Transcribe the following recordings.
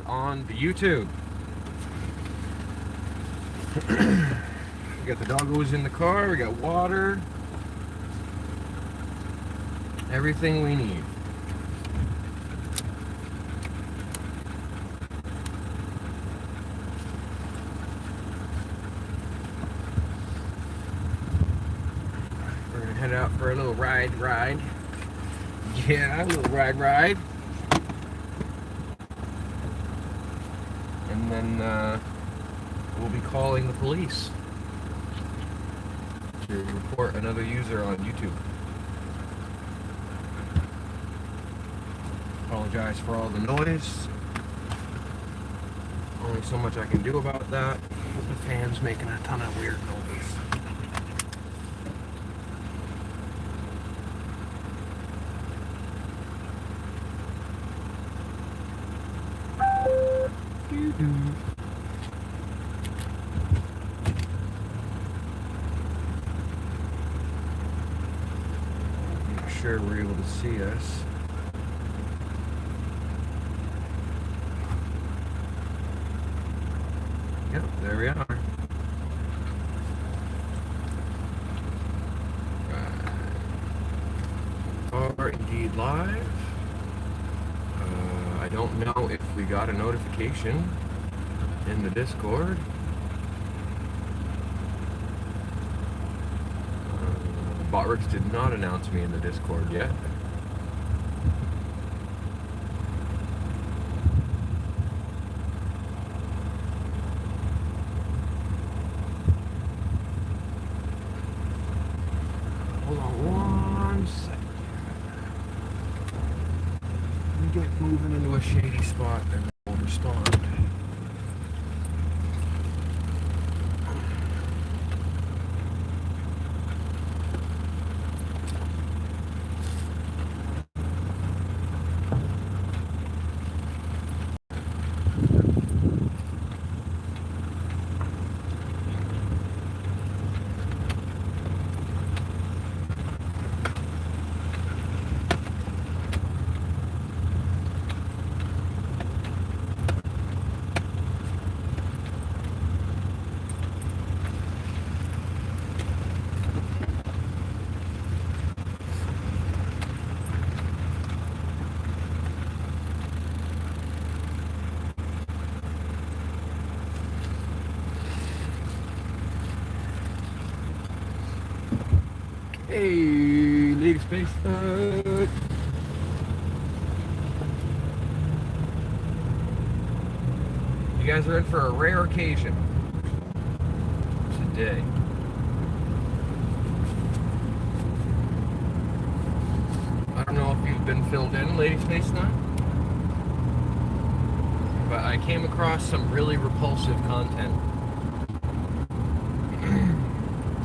on the YouTube. We got the doggos in the car, we got water, everything we need. We're gonna head out for a little ride. Yeah, a little ride. And then we'll be calling the police to report another user on YouTube. Apologize for all the noise. Only so much I can do about that. The fan's making a ton of weird noise. Make sure we're able to see us. Yep, there we are. Are indeed live. I don't know if we got a notification in the Discord. Botrix did not announce me in the Discord yet. Hold on one second. Let me get moving into a shady spot and we'll respond. Hey, Lady Space Foot. You guys are in for a rare occasion today. I don't know if you've been filled in, Lady Space Nut, but I came across some really repulsive content.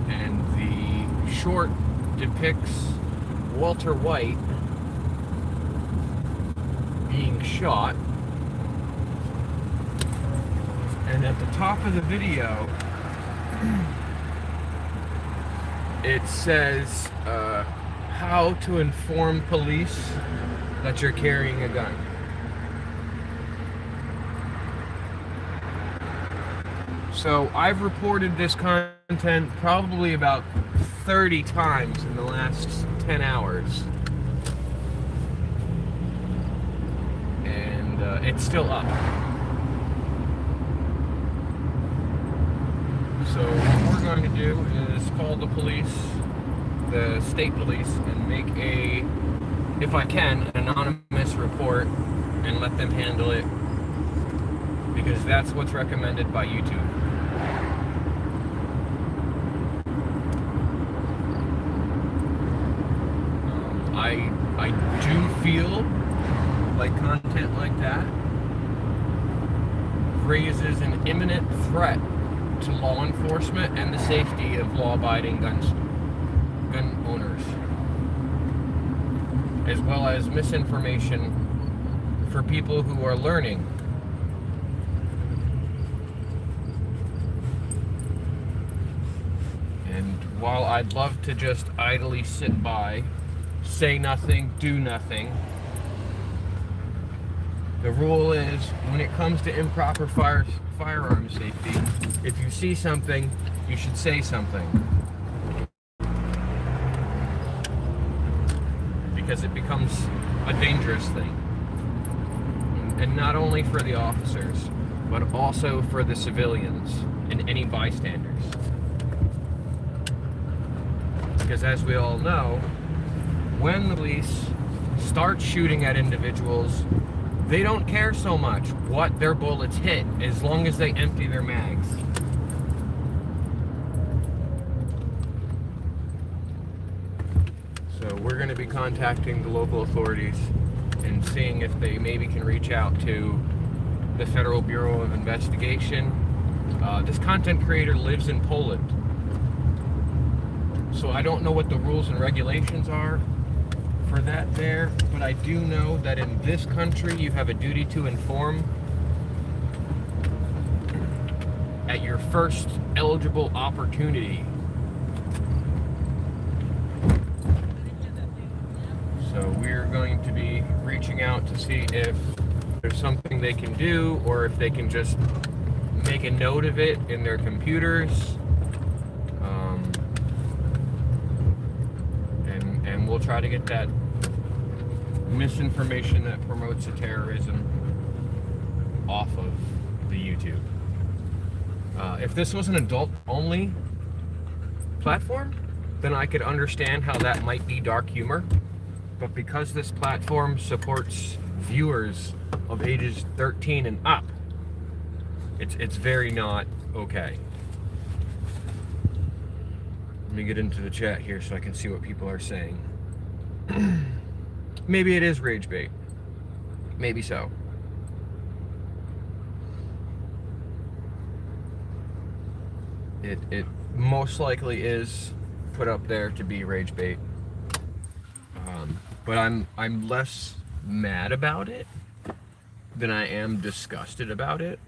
And the short depicts Walter White being shot, and at the top of the video it says how to inform police that you're carrying a gun. So I've reported this content probably about 30 times in the last 10 hours. And it's still up. So what we're going to do is call the police, the state police, and make a, if I can, an anonymous report and let them handle it, because that's what's recommended by YouTube. I do feel like content like that raises an imminent threat to law enforcement and the safety of law-abiding gun owners, as well as misinformation for people who are learning. And while I'd love to just idly sit by, say nothing, do nothing, The rule is, when it comes to improper firearm safety, if you see something, you should say something. Because it becomes a dangerous thing. And not only for the officers, but also for the civilians and any bystanders. Because as we all know, when the police start shooting at individuals, they don't care so much what their bullets hit, as long as they empty their mags. So we're going to be contacting the local authorities and seeing if they maybe can reach out to the Federal Bureau of Investigation. This content creator lives in Poland, so I don't know what the rules and regulations are for that there, but I do know that in this country you have a duty to inform at your first eligible opportunity. So we're going to be reaching out to see if there's something they can do, or if they can just make a note of it in their computers. And we'll try to get that misinformation that promotes the terrorism off of the YouTube. If this was an adult-only platform, then I could understand how that might be dark humor. But because this platform supports viewers of ages 13 and up, it's very not okay. Let me get into the chat here so I can see what people are saying. Maybe it is rage bait. Maybe so. It most likely is put up there to be rage bait. But I'm less mad about it than I am disgusted about it.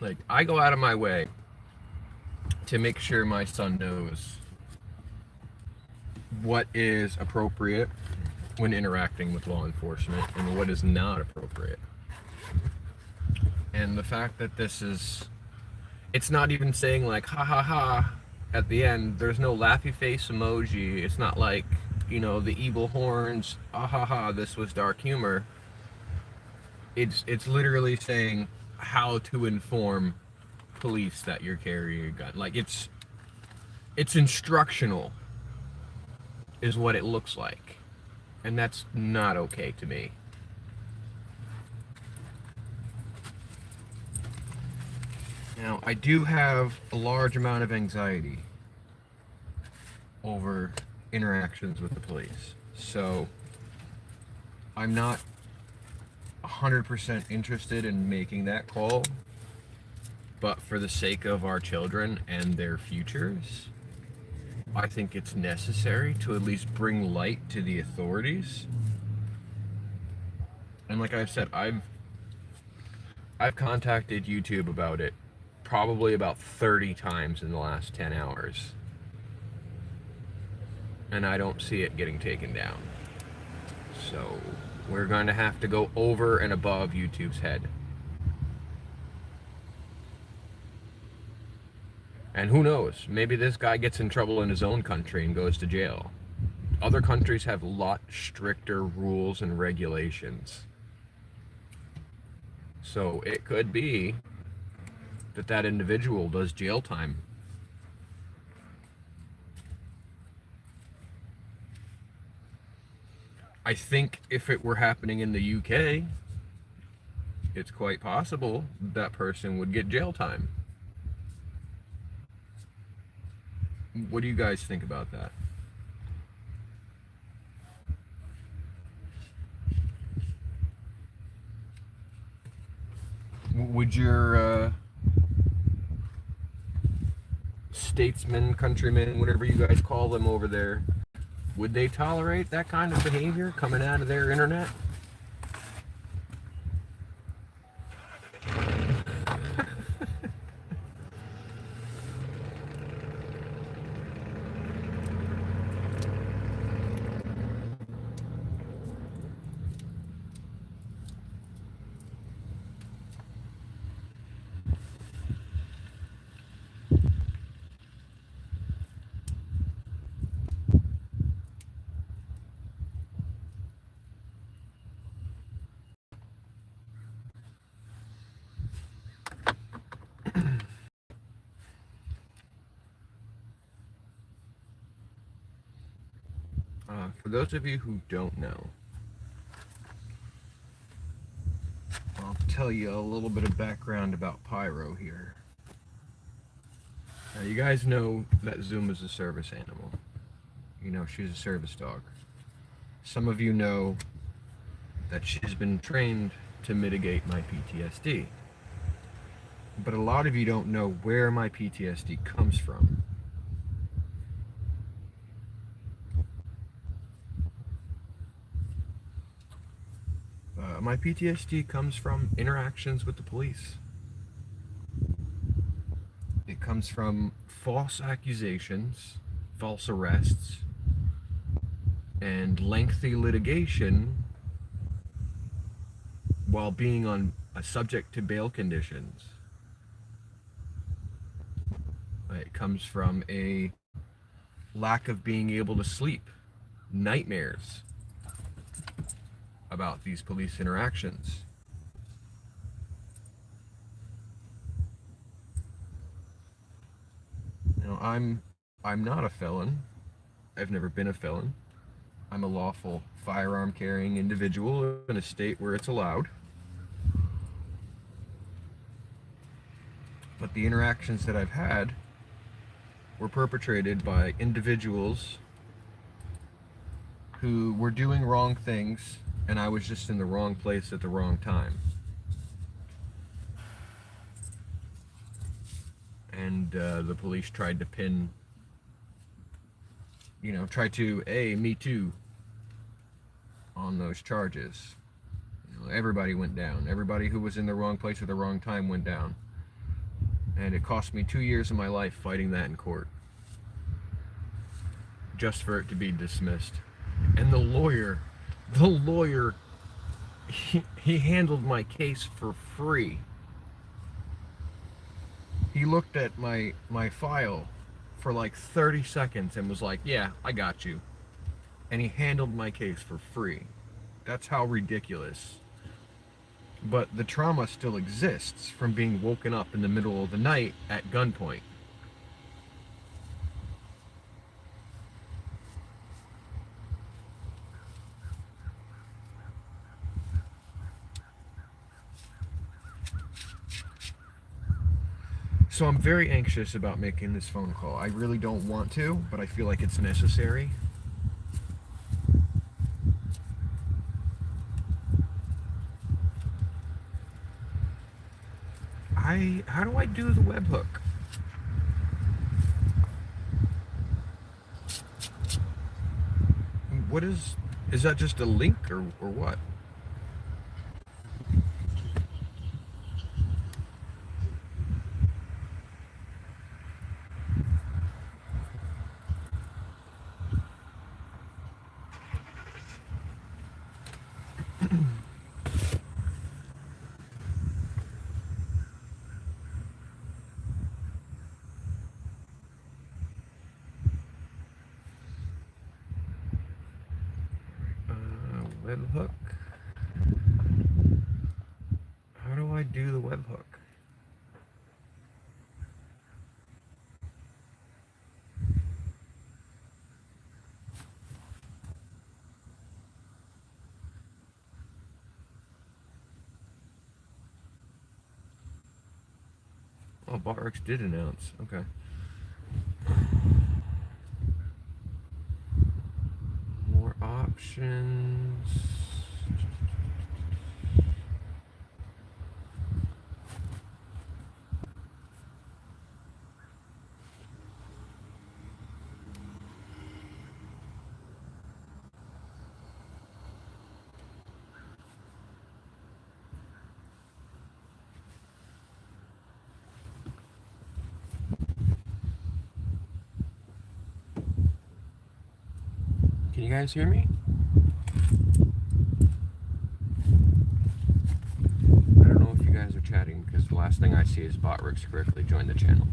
Like, I go out of my way to make sure my son knows what is appropriate when interacting with law enforcement and what is not appropriate. And the fact that this is, it's not even saying like ha ha ha at the end. There's no laughy face emoji. It's not like, you know, the evil horns, ah ha ha, this was dark humor. It's literally saying how to inform police that you're carrying a gun. Like, it's instructional is what it looks like, and that's not okay to me. Now, I do have a large amount of anxiety over interactions with the police, so I'm not 100% interested in making that call, but for the sake of our children and their futures, I think it's necessary to at least bring light to the authorities. And like I've said, I've contacted YouTube about it probably about 30 times in the last 10 hours. And I don't see it getting taken down. So we're going to have to go over and above YouTube's head. And who knows, maybe this guy gets in trouble in his own country and goes to jail. Other countries have a lot stricter rules and regulations. So it could be that that individual does jail time. I think if it were happening in the UK, it's quite possible that person would get jail time. What do you guys think about that? Would your statesmen, countrymen, whatever you guys call them over there, would they tolerate that kind of behavior coming out of their internet? For those of you who don't know, I'll tell you a little bit of background about Pyro here. Now, you guys know that Zoom is a service animal. You know, she's a service dog. Some of you know that she's been trained to mitigate my PTSD. But a lot of you don't know where my PTSD comes from. My PTSD comes from interactions with the police. It comes from false accusations, false arrests, and lengthy litigation while being on a subject to bail conditions. It comes from a lack of being able to sleep, nightmares about these police interactions. Now, I'm not a felon. I've never been a felon. I'm a lawful firearm carrying individual in a state where it's allowed. But the interactions that I've had were perpetrated by individuals who were doing wrong things, and I was just in the wrong place at the wrong time. And the police tried to pin, me too, on those charges. Everybody went down. Everybody who was in the wrong place at the wrong time went down. And it cost me 2 years of my life fighting that in court, just for it to be dismissed. And the lawyer, he handled my case for free. He looked at my file for like 30 seconds and was like, yeah, I got you. And he handled my case for free. That's how ridiculous. But the trauma still exists from being woken up in the middle of the night at gunpoint. So I'm very anxious about making this phone call. I really don't want to, but I feel like it's necessary. How do I do the webhook? What is that just a link or what? Webhook? How do I do the webhook? Oh, Botrix did announce. Okay. More options. Can you guys hear me? I don't know if you guys are chatting because the last thing I see is Botrix correctly joined the channel.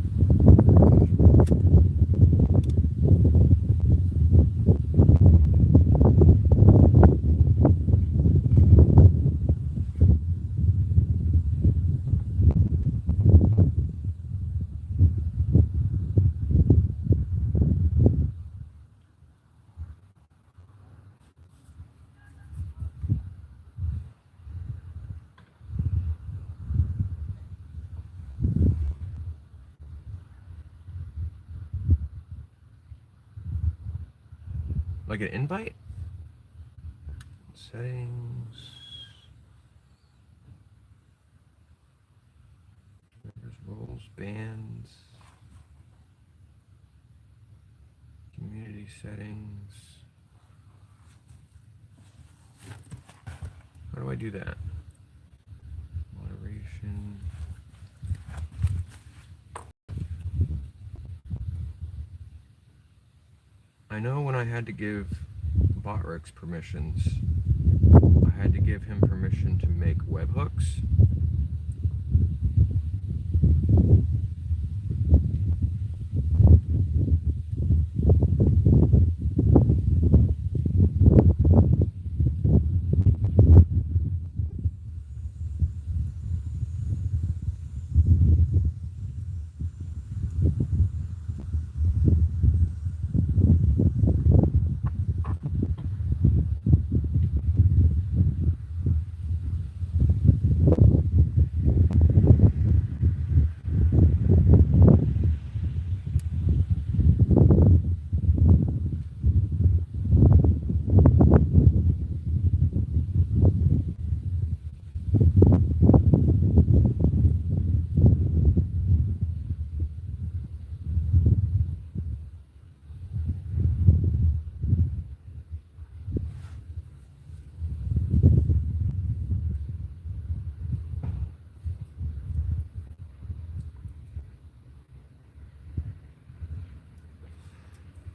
Like an invite? Settings. Members, roles, bands. Community settings. How do I do that? Moderation. I know when I had to give Botrix permissions, I had to give him permission to make webhooks.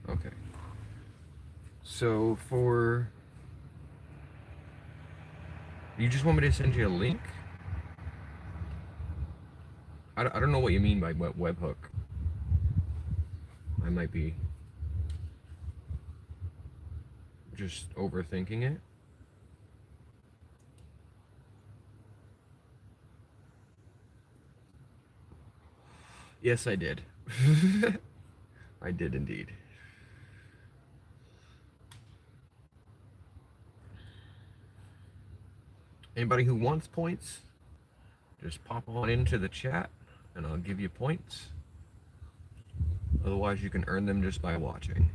Okay. So for... You just want me to send you a link? I don't know what you mean by webhook. I might be just overthinking it. Yes, I did. I did indeed. Anybody who wants points, just pop on into the chat and I'll give you points. Otherwise, you can earn them just by watching.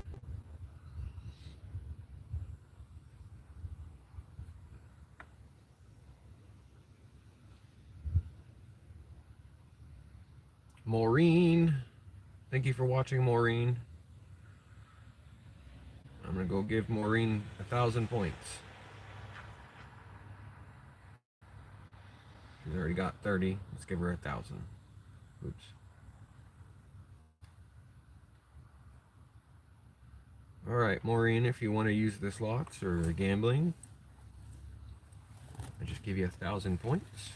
Maureen, thank you for watching, Maureen. I'm gonna go give Maureen 1,000 points. She's already got 30. Let's give her 1,000. Oops. All right, Maureen, if you want to use the slots or gambling, I just give you 1,000 points.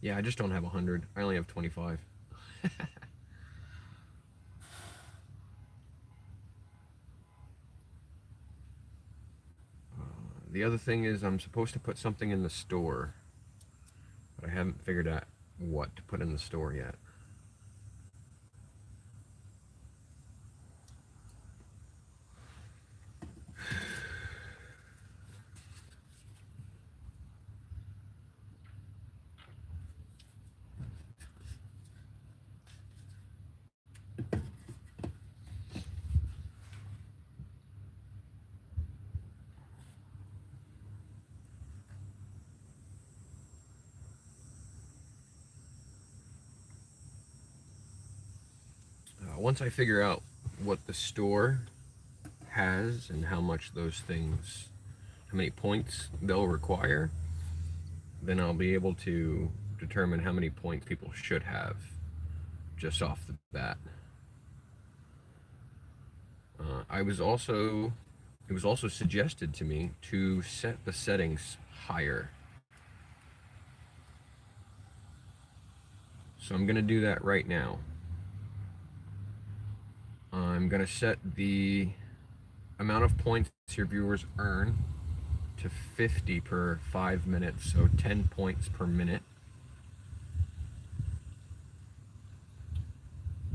Yeah, I just don't have 100. I only have 25. The other thing is I'm supposed to put something in the store, but I haven't figured out what to put in the store yet. Once I figure out what the store has and how much those things, how many points they'll require, then I'll be able to determine how many points people should have just off the bat. It was also suggested to me to set the settings higher. So I'm going to do that right now. I'm going to set the amount of points your viewers earn to 50 per 5 minutes, so 10 points per minute.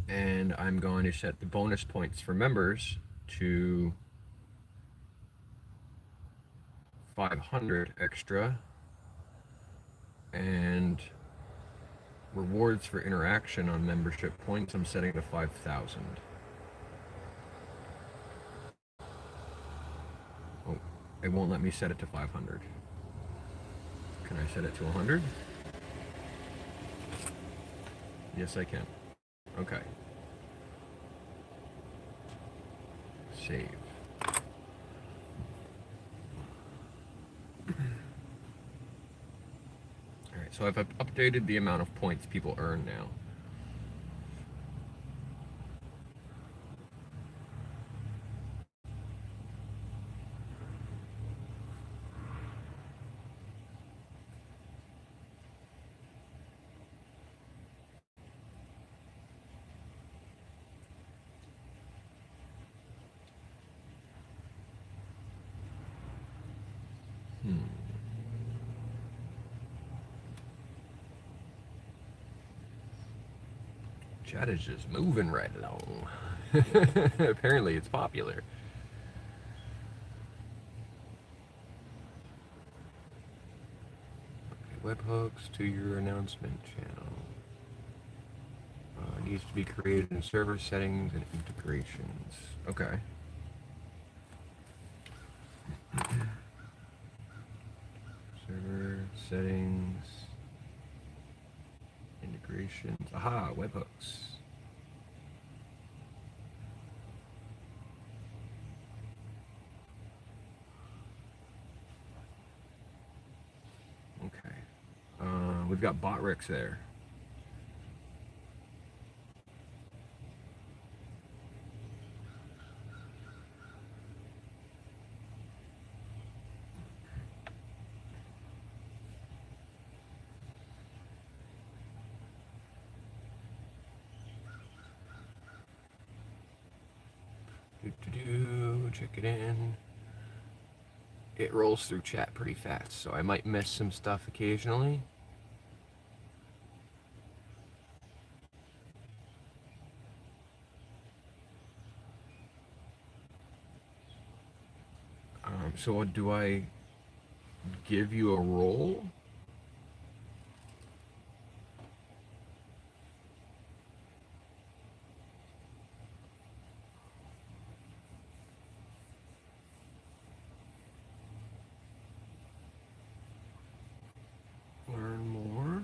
And I'm going to set the bonus points for members to 500 extra, and rewards for interaction on membership points I'm setting to 5,000. Oh, it won't let me set it to 500. Can I set it to 100? Yes, I can. Okay. Save. Alright, so I've updated the amount of points people earn now. Chat is just moving right along. Apparently it's popular. Okay, webhooks to your announcement channel. Needs to be created in server settings and integrations. Okay. Server settings, integrations. Aha, webhooks. Okay. We've got Botrix there. Check it in. It rolls through chat pretty fast, so I might miss some stuff occasionally. So do I give you a role? Learn more.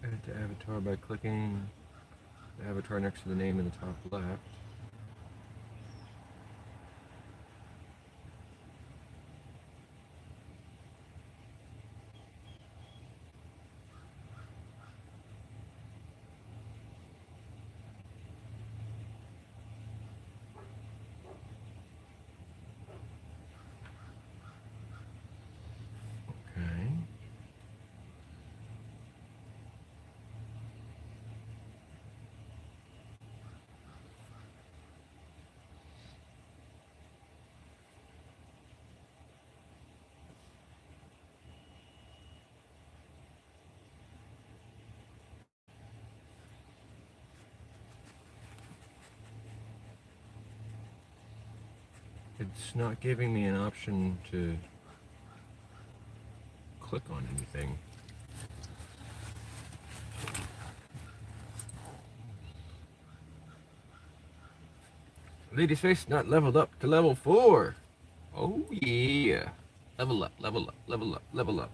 Edit the avatar by clicking the avatar next to the name in the top left. Okay. It's not giving me an option to click on anything. Lady's face not leveled up to level 4. Oh yeah. Level up, level up, level up, level up.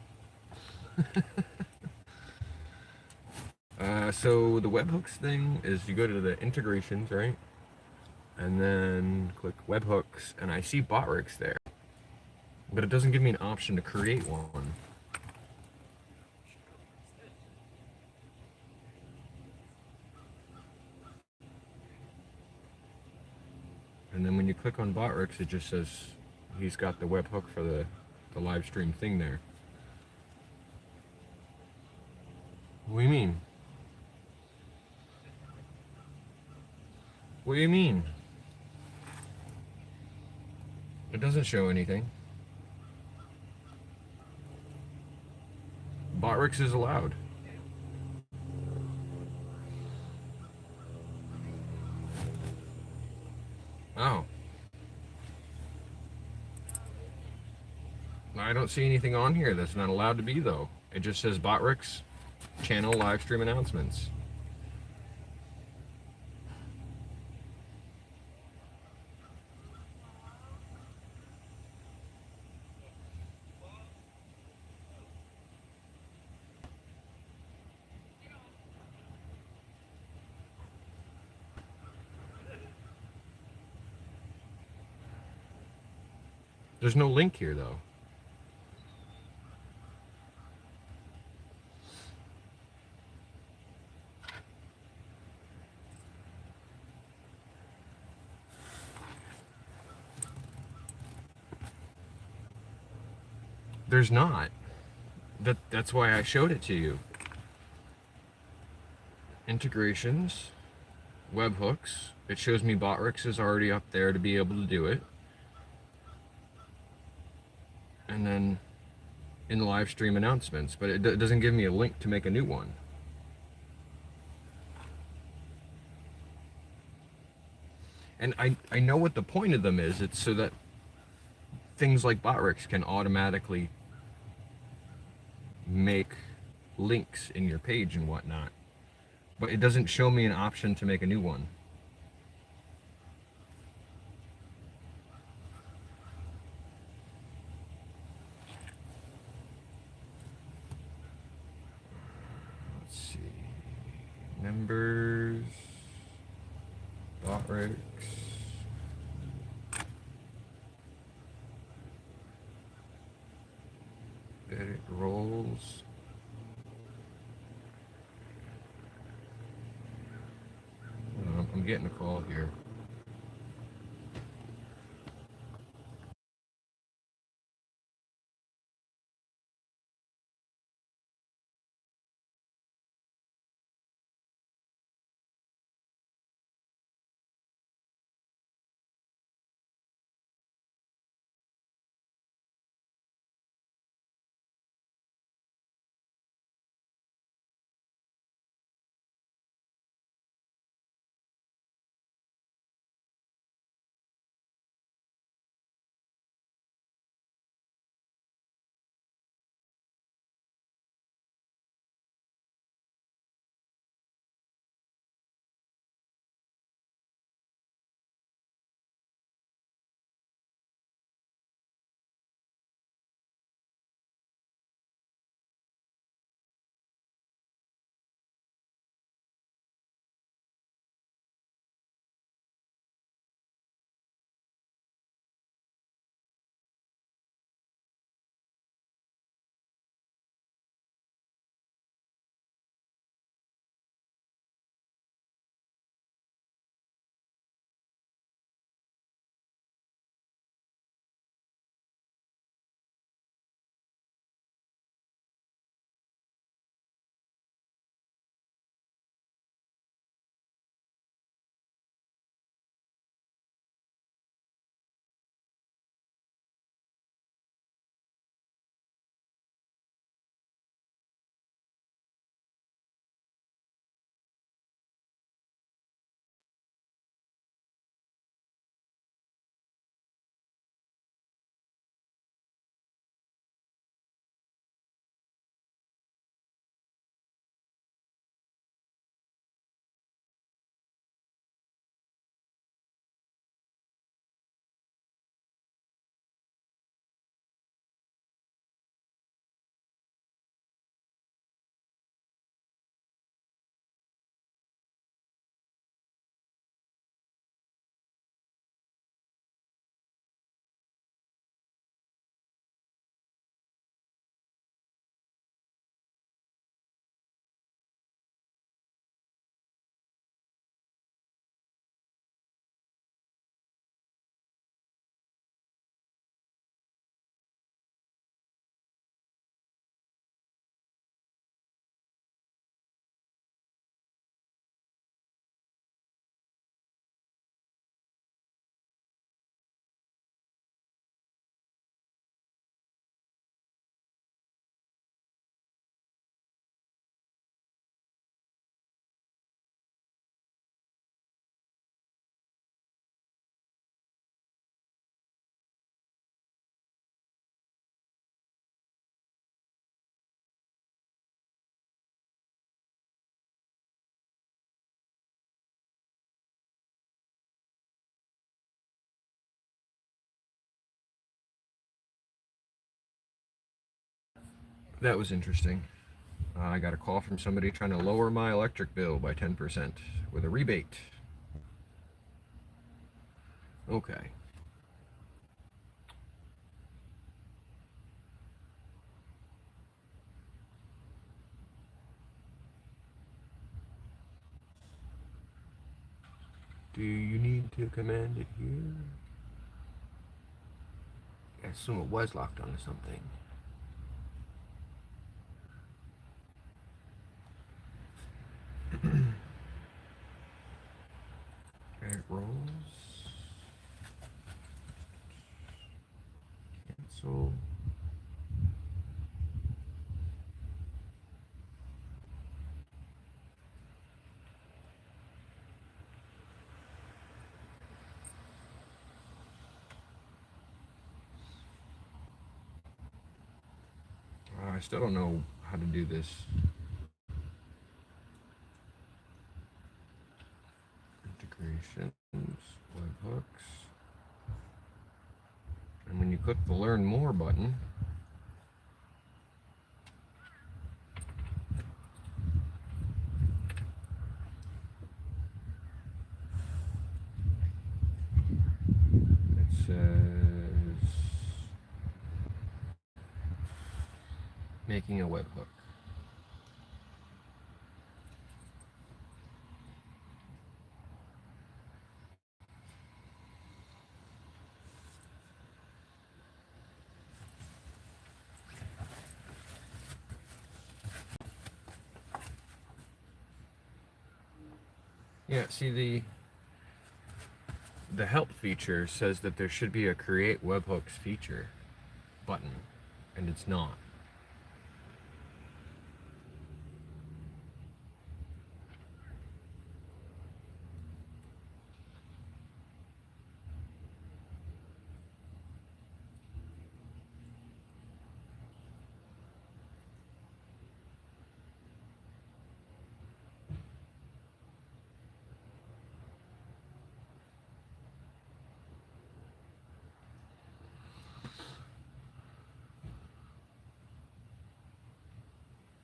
So the webhooks thing is you go to the integrations, right? And then click webhooks, and I see Botrix there. But it doesn't give me an option to create one. And then when you click on Botrix, it just says he's got the webhook for the the live stream thing there. What do you mean? What do you mean? It doesn't show anything. Botrix is allowed. Oh. I don't see anything on here that's not allowed to be, though. It just says Botrix channel live stream announcements. There's no link here, though. There's not. That's why I showed it to you. Integrations, webhooks. It shows me Botrix is already up there to be able to do it. And then in the live stream announcements, but it doesn't give me a link to make a new one. And I know what the point of them is. It's so that things like Botrix can automatically make links in your page and whatnot. But it doesn't show me an option to make a new one. Let's see. Members. Botrix. Edit roles. I'm getting a call here. That was interesting. I got a call from somebody trying to lower my electric bill by 10% with a rebate. Okay. Do you need to command it here? I assume it was locked onto something. It rolls. Cancel. I still don't know how to do this. Integrations, webhooks. And when you click the Learn More button, it says making a webhook. Yeah, see the help feature says that there should be a create webhooks feature button, and it's not.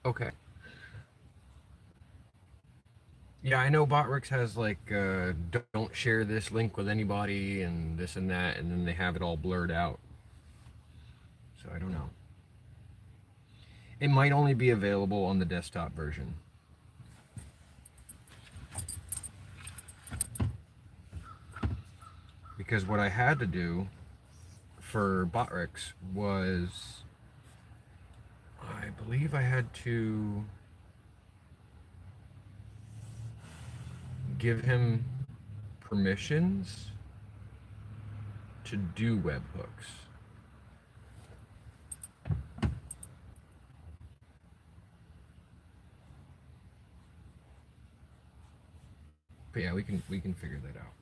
Okay. Yeah, I know Botrix has like don't share this link with anybody and this and that, and then they have it all blurred out. So I don't know. It might only be available on the desktop version. Because what I had to do for Botrix was, I believe I had to give him permissions to do webhooks. But yeah, we can figure that out.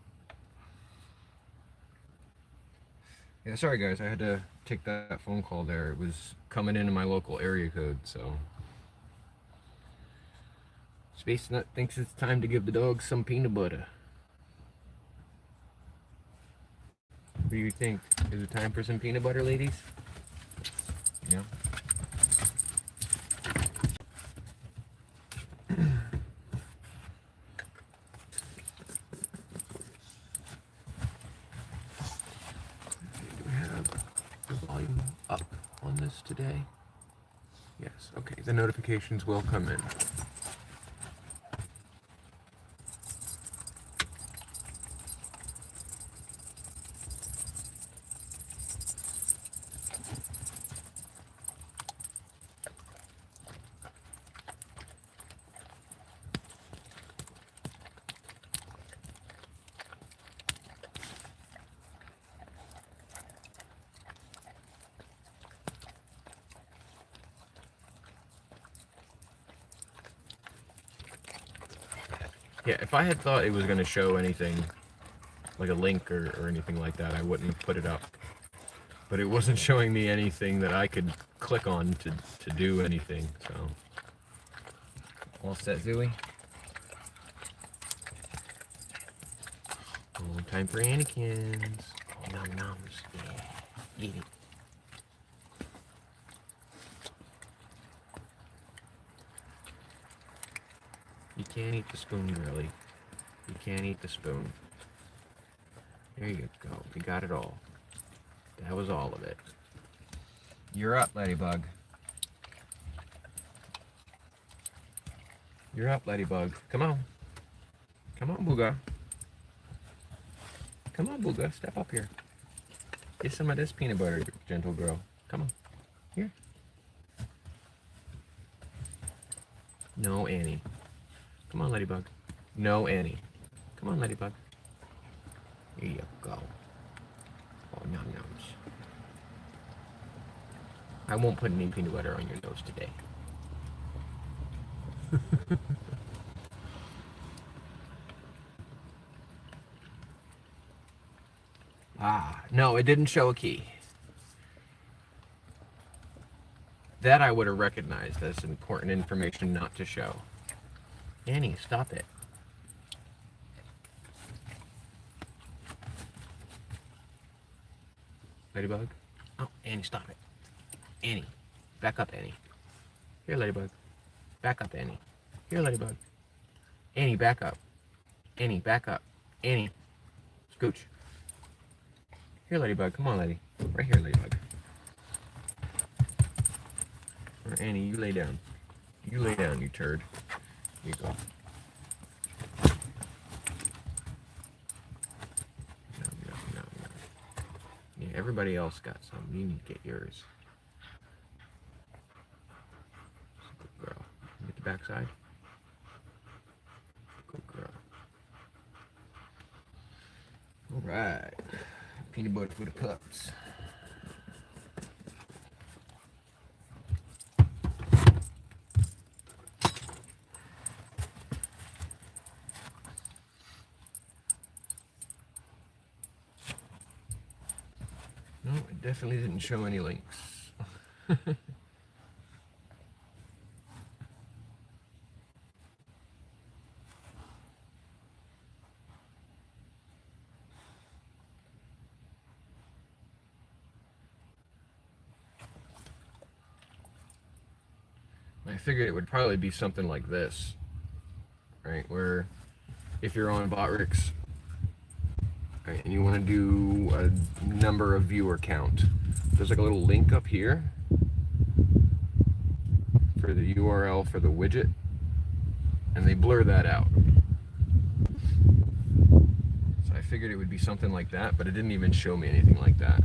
Yeah, sorry guys, I had to take that phone call there. It was coming into my local area code, so. Space Nut thinks it's time to give the dog some peanut butter. What do you think? Is it time for some peanut butter, ladies? Yeah. Do we have the volume up on this today? Yes, okay. The notifications will come in. Yeah, if I had thought it was going to show anything, like a link or anything like that, I wouldn't have put it up. But it wasn't showing me anything that I could click on to do anything, so. All set, Zooey? Oh, time for Anakins. Oh, nom noms. Yeah, eat it. can't eat the spoon, really. You can't eat the spoon. There you go. We got it all. That was all of it. You're up, Ladybug. You're up, Ladybug. Come on. Come on, Booga. Come on, Booga. Step up here. Get some of this peanut butter, gentle girl. Come on. Here. No, Annie. Come on, Ladybug. No, Annie. Come on, Ladybug. Here you go. Oh, nom noms. I won't put any peanut butter on your nose today. No, it didn't show a key. That I would have recognized as important information not to show. Annie, stop it. Ladybug? Oh, Annie, stop it. Annie, back up, Annie. Here, Ladybug. Back up, Annie. Here, Ladybug. Annie, back up. Annie, back up. Annie, scooch. Here, Ladybug. Come on, lady. Right here, Ladybug. Or Annie, you lay down. You lay down, you turd. Here you go. No. Yeah, everybody else got some. You need to get yours. Good girl. Get the backside. Good girl. All right. Peanut butter for the pups. No, it definitely didn't show any links. I figured it would probably be something like this, right? Where if you're on Botrix, right, and you want to do a number of viewer count, there's like a little link up here for the URL for the widget, and they blur that out. So I figured it would be something like that, but it didn't even show me anything like that.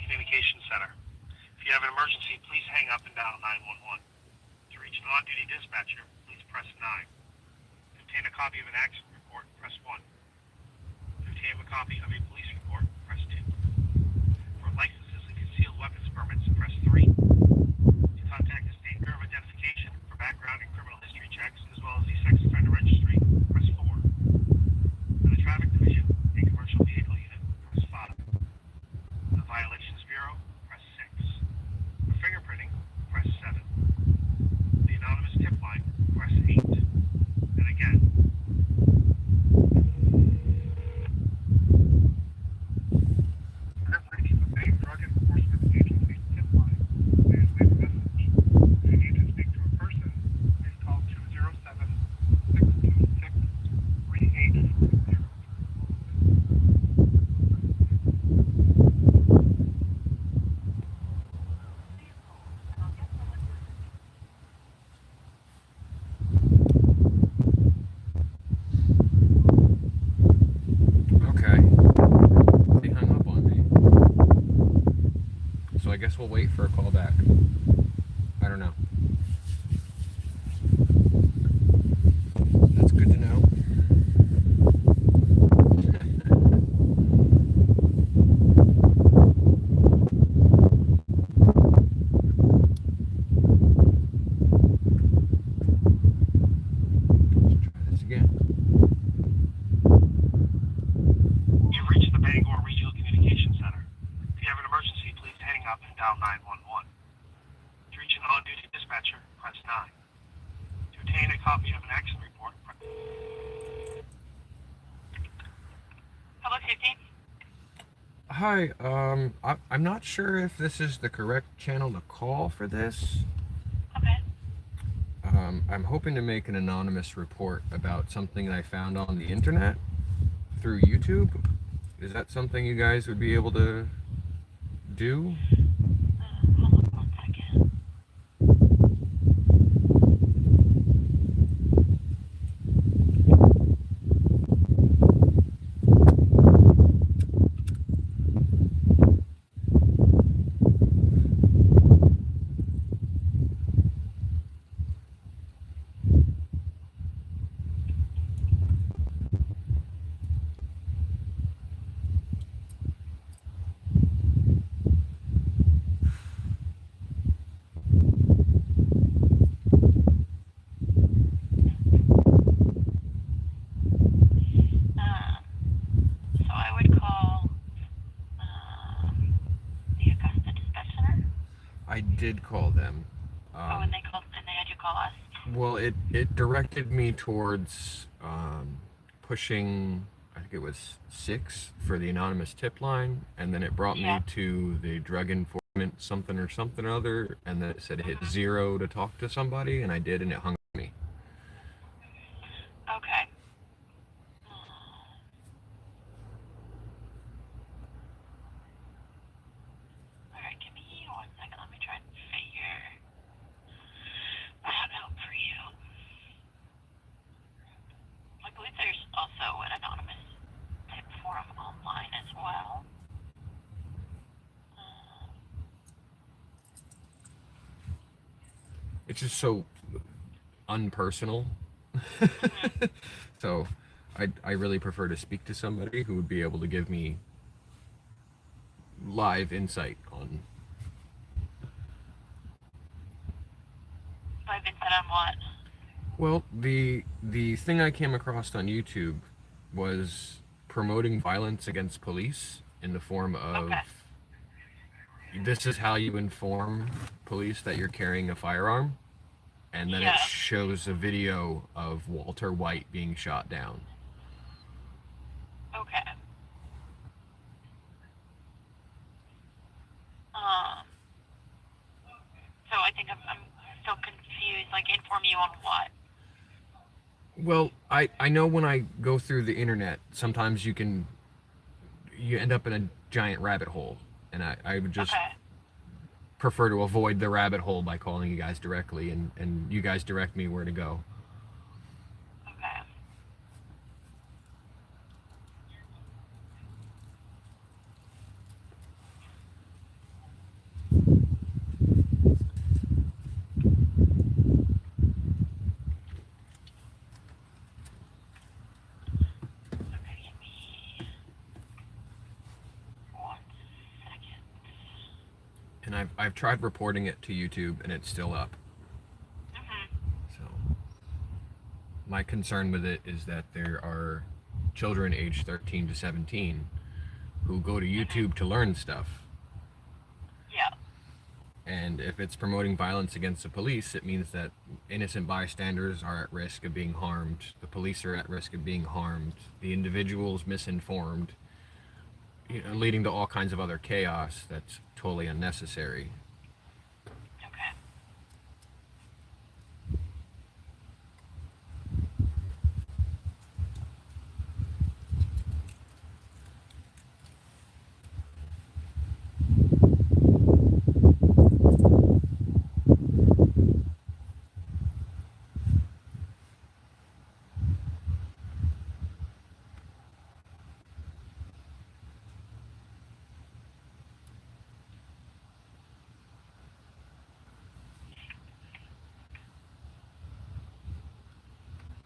Communications Center. If you have an emergency, please hang up and dial 911. To reach an on-duty dispatcher, please press 9. To obtain a copy of an accident report, press 1. To obtain a copy of a police report, press 2. For licenses and concealed weapons permits, press 3. To contact the State Bureau of Identification for background and criminal history checks, as well as the Sex Offender Registry, press 4. For the Traffic Division and Commercial Vehicle Unit, press 5. The Violations Bureau, press 6. For fingerprinting, press guess we'll wait for a call back. I don't know. That's good to know. Let's try this again. You've reached the Bangor Regional Communication Center. If you have an emergency, please hang up and dial 911. To reach an on-duty dispatcher, press 9. To obtain a copy of an accident report, press... Public safety? Hi, I'm not sure if this is the correct channel to call for this. Okay. I'm hoping to make an anonymous report about something I found on the internet through YouTube. Is that something you guys would be able to do? Hold on 1 second. So I would call the Augusta Dispatch Center. I did call them. And they called, and they had you call us. Well, it directed me towards pushing, I think it was 6 for the anonymous tip line, and then it brought me to the drug enforcement something or something or other, and then it said hit 0 to talk to somebody, and I did, and it hung up me. Okay. All right, give me 1 second. Let me try and figure that out for you. I believe there's also an anonymous tip forum online as well. It's just so unpersonal. So I really prefer to speak to somebody who would be able to give me live insight on. I've been set on what? Well, the thing I came across on YouTube was promoting violence against police in the form of this is how you inform police that you're carrying a firearm, and then it shows a video of Walter White being shot down. Okay. So I think I'm still confused. Like, inform you on what? Well, I know when I go through the internet, sometimes you end up in a giant rabbit hole, and I would just prefer to avoid the rabbit hole by calling you guys directly, and you guys direct me where to go. Okay. And I've tried reporting it to YouTube, and it's still up. So my concern with it is that there are children aged 13 to 17 who go to YouTube to learn stuff. Yeah. And if it's promoting violence against the police, it means that innocent bystanders are at risk of being harmed. The police are at risk of being harmed. The individual's misinformed, leading to all kinds of other chaos that's totally unnecessary. Okay.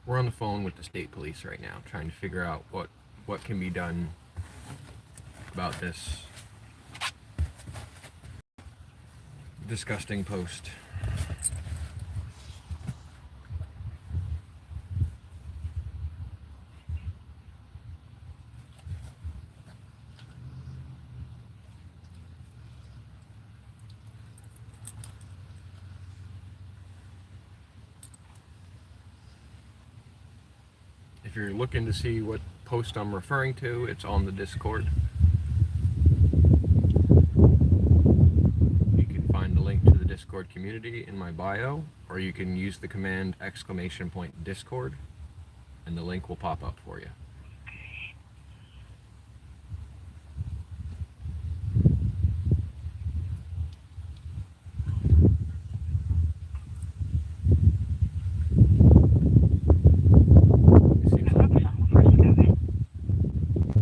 We're on the phone with the state police right now, trying to figure out what can be done about this disgusting post. If you're looking to see what post I'm referring to, it's on the Discord. You can find the link to the Discord community in my bio, or you can use the command !Discord, and the link will pop up for you.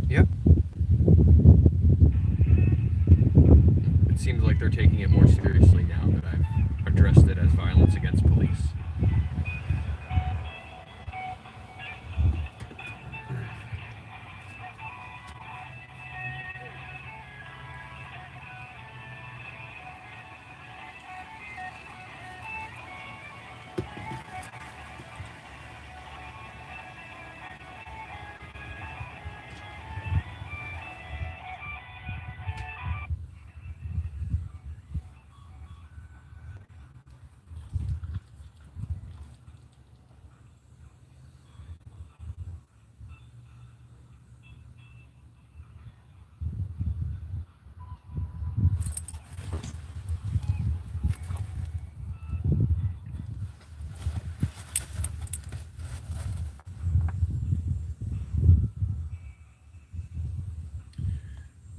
Yep. It seems like they're taking it more seriously now that I've addressed it as violence against police.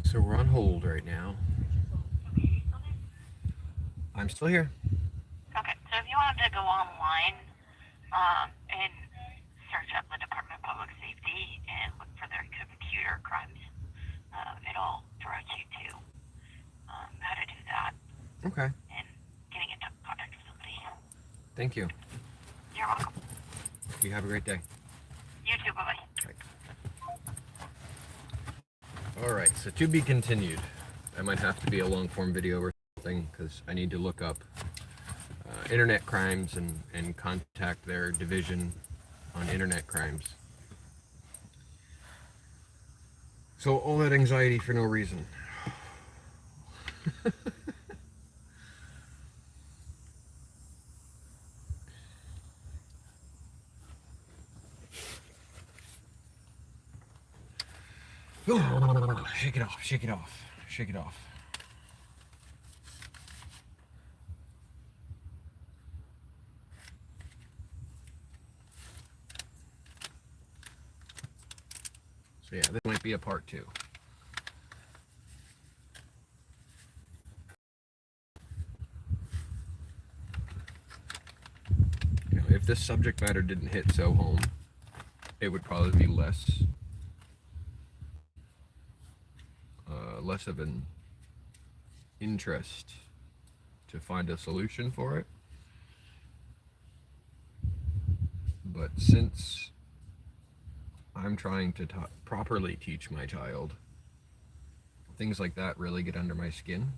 So we're on hold right now. I'm still here. Okay, so if you wanted to go online and search up the Department of Public Safety and look for their computer crimes, it'll direct you to how to do that. Okay. And getting into contact with somebody. Thank you. You're welcome. You have a great day. You too, bye-bye. Alright, so to be continued. That might have to be a long form video or something, because I need to look up internet crimes and contact their division on internet crimes. So all that anxiety for no reason. Shake it off, shake it off, shake it off. So yeah, this might be a part 2. You know, if this subject matter didn't hit so home, it would probably be less of an interest to find a solution for it. But since I'm trying to properly teach my child, things like that really get under my skin.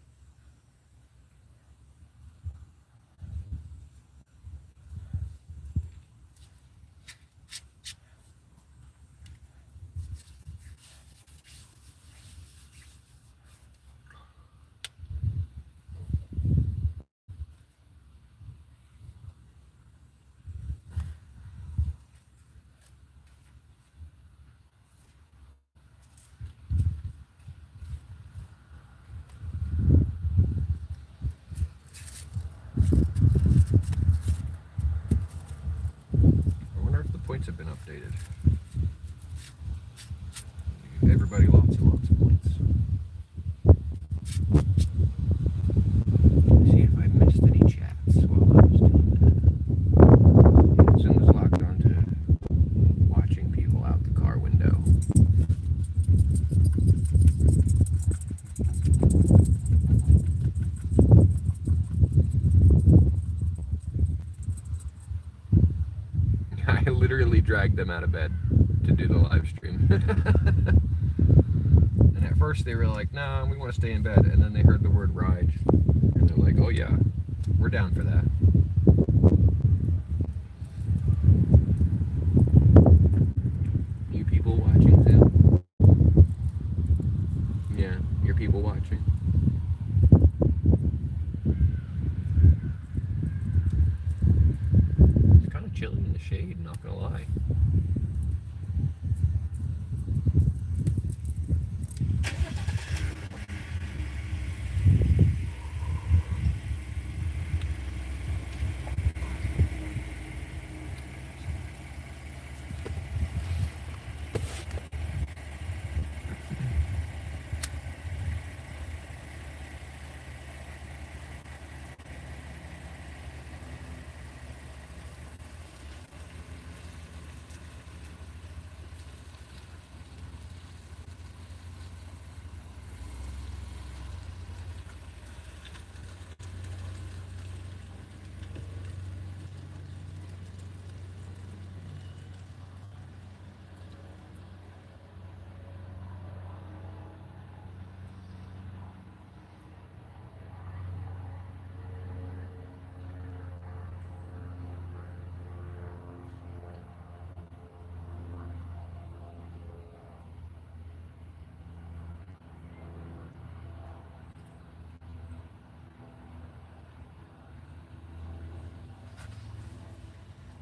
Points have been updated. Give everybody lots and lots of points. See if I missed any chats while I was doing that. Zoom was locked on to watching people out the car window. I literally make them out of bed to do the live stream. And at first they were like, "No, we want to stay in bed." And then they heard the word ride, and they're like, "Oh yeah, we're down for that." You people watching too? Yeah, you're people watching. It's kind of chilly in the shade, not gonna lie.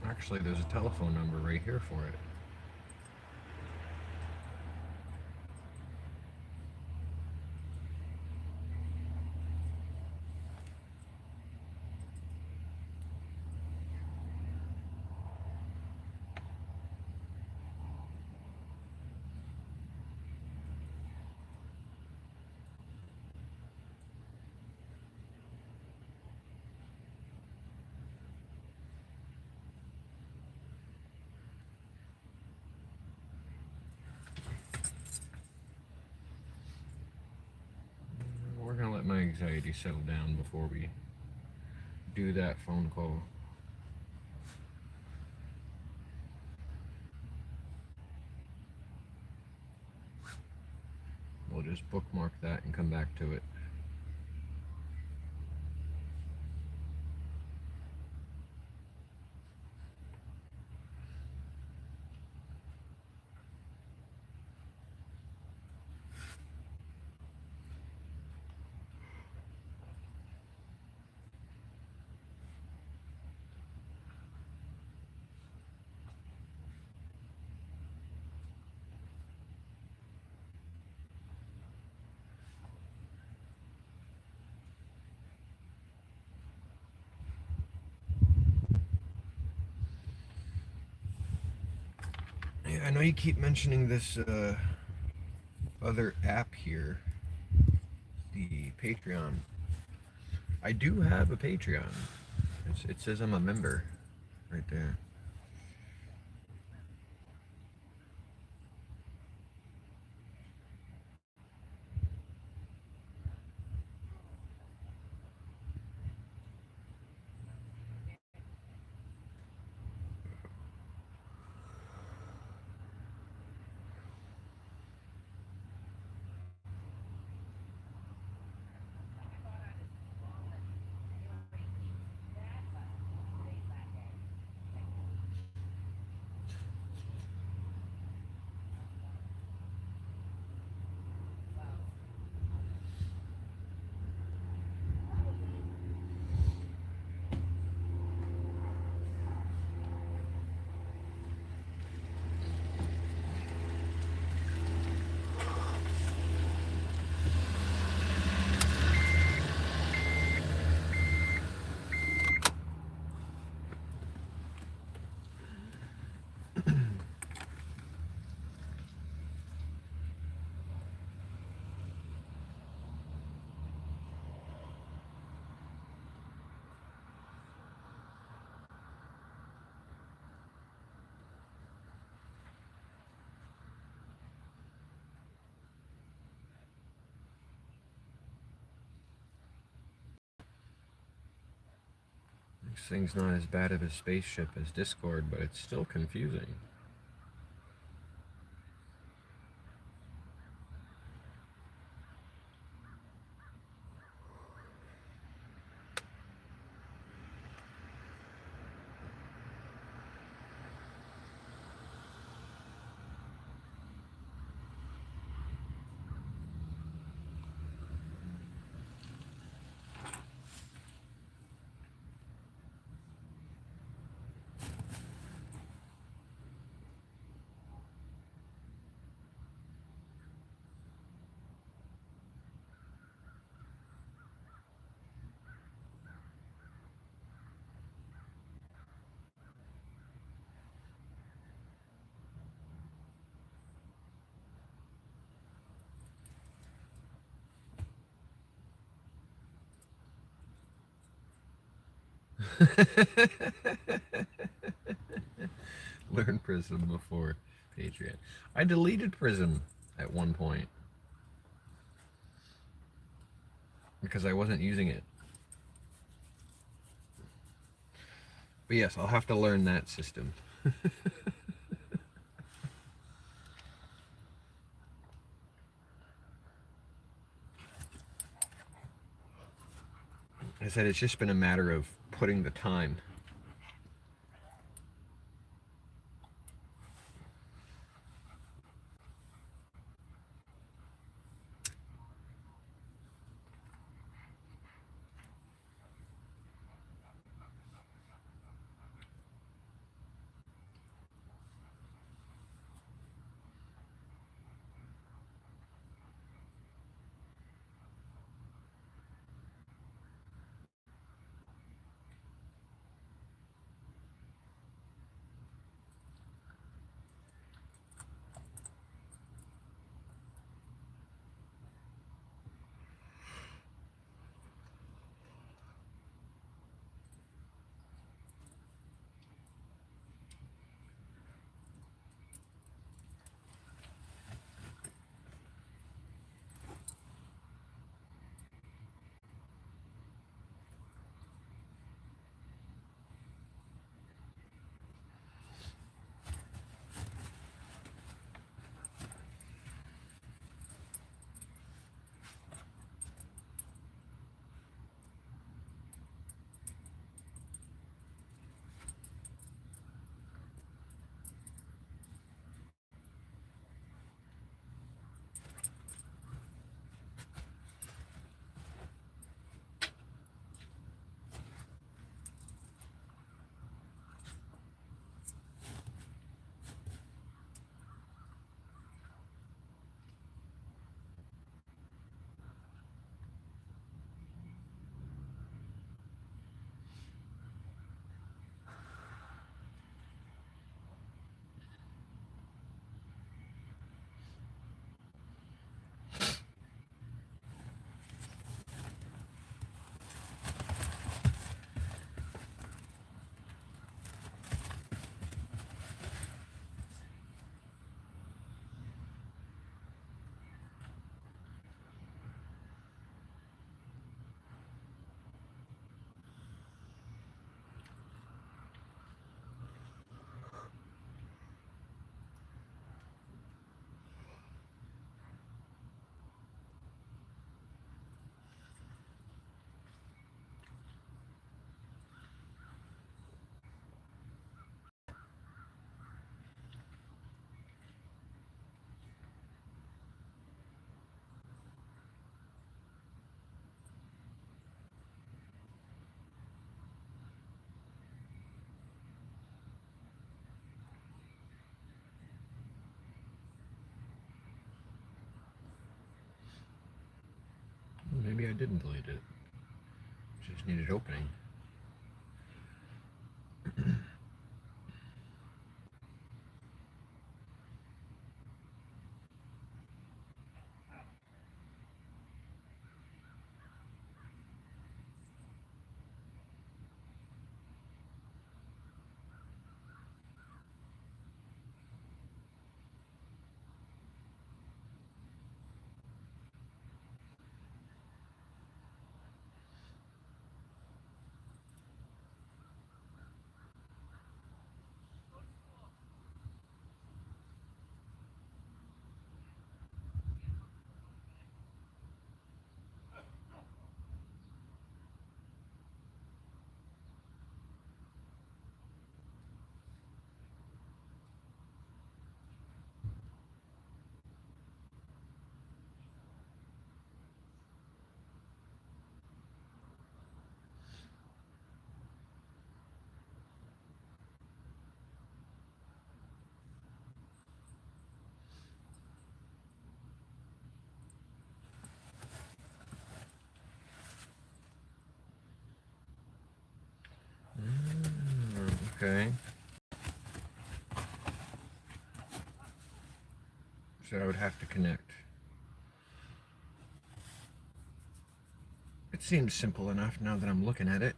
Actually, there's a telephone number right here for it. We're gonna let my anxiety settle down before we do that phone call. We'll just bookmark that and come back to it. Yeah, I know you keep mentioning this other app here, the Patreon. I do have a Patreon. It says I'm a member right there. This thing's not as bad of a spaceship as Discord, but it's still confusing. Learn Prism before Patriot. I deleted Prism at one point because I wasn't using it. But yes, I'll have to learn that system. I said it's just been a matter of putting the time. Maybe I didn't delete it. Just needed opening. Okay. So I would have to connect. It seems simple enough now that I'm looking at it.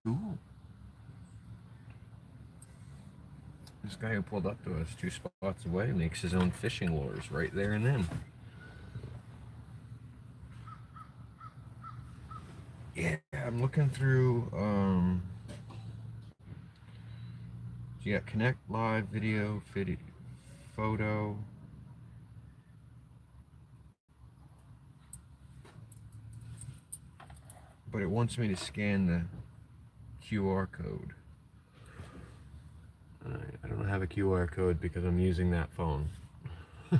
Ooh. This guy who pulled up to us 2 spots away makes his own fishing lures right there and then. Yeah, I'm looking through, you got connect, live, video, photo. But it wants me to scan the QR code. I don't have a QR code because I'm using that phone. So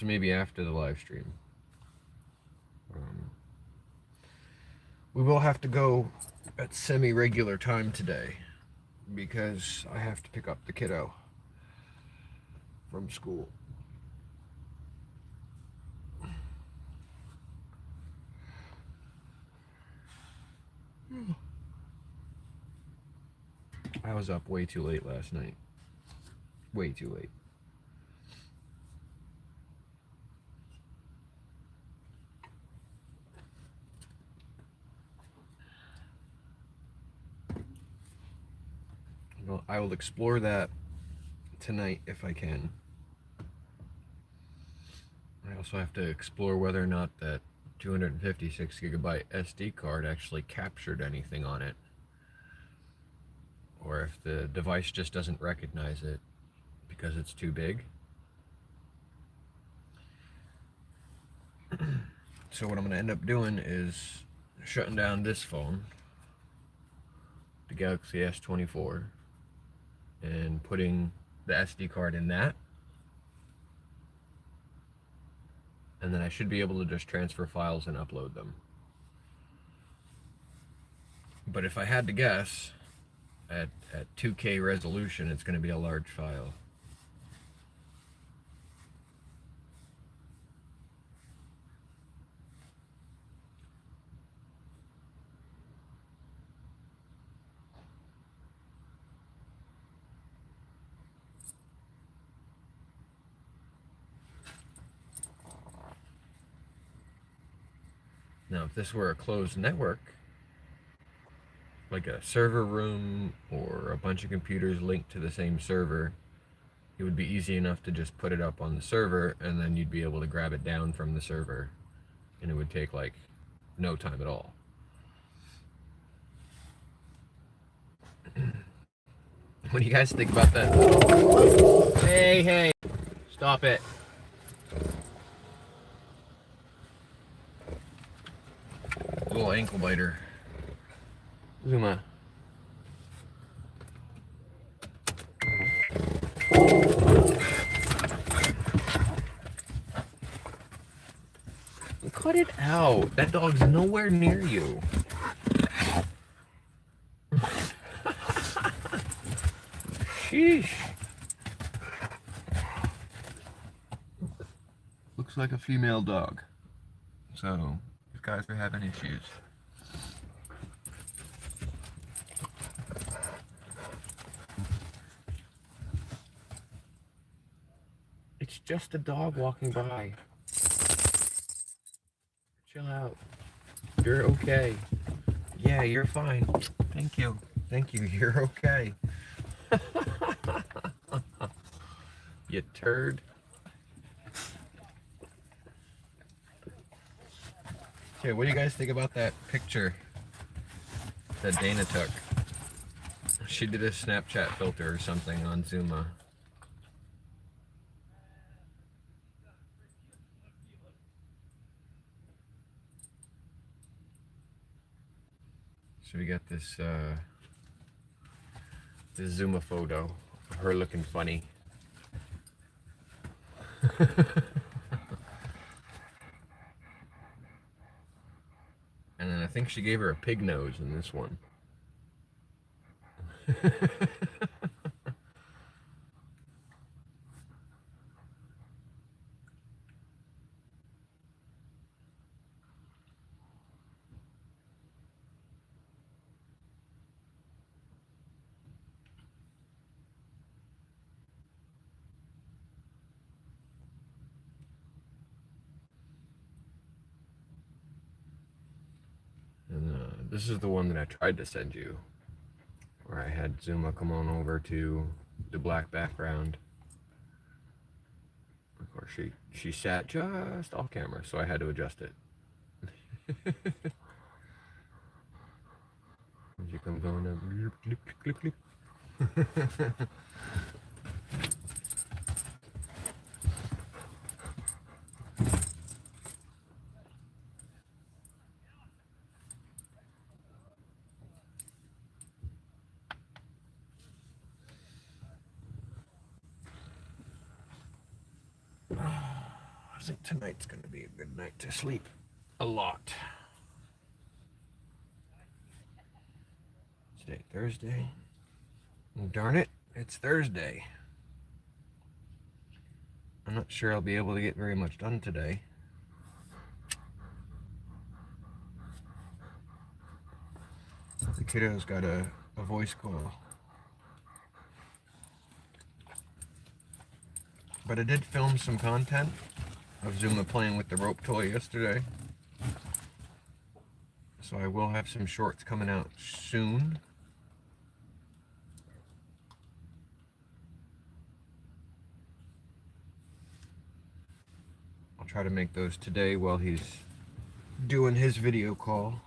maybe after the live stream. We will have to go at semi-regular time today because I have to pick up the kiddo from school. I was up way too late last night. Way too late. Well, I will explore that tonight if I can. I also have to explore whether or not that 256 gigabyte SD card actually captured anything on it, or if the device just doesn't recognize it because it's too big. So what I'm going to end up doing is shutting down this phone, the Galaxy S24, and putting the SD card in that, and then I should be able to just transfer files and upload them. But if I had to guess, at 2K resolution, it's going to be a large file. Now, if this were a closed network, like a server room or a bunch of computers linked to the same server, it would be easy enough to just put it up on the server and then you'd be able to grab it down from the server, and it would take like no time at all. What do you guys think about that? Hey, stop it. Little ankle biter. Zuma. Cut it out. That dog's nowhere near you. Sheesh. Looks like a female dog. So, if guys are having issues. It's just a dog walking by. Chill out. You're okay. Yeah, you're fine. Thank you. Thank you. You're okay. You turd. Okay, what do you guys think about that picture that Dana took? She did a Snapchat filter or something on Zuma. So we got this this Zuma photo of her looking funny. And then I think she gave her a pig nose in this one. And This is the one that I tried to send you, where I had Zuma come on over to the black background. Of course, she sat just off camera, so I had to adjust it. She comes on and clip, clip, clip, clip. I think tonight's gonna be a good night to sleep a lot. Today, Thursday. Darn it, it's Thursday. I'm not sure I'll be able to get very much done today. The kiddo's got a voice call. But I did film some content of Zuma playing with the rope toy yesterday. So I will have some shorts coming out soon. I'll try to make those today while he's doing his video call.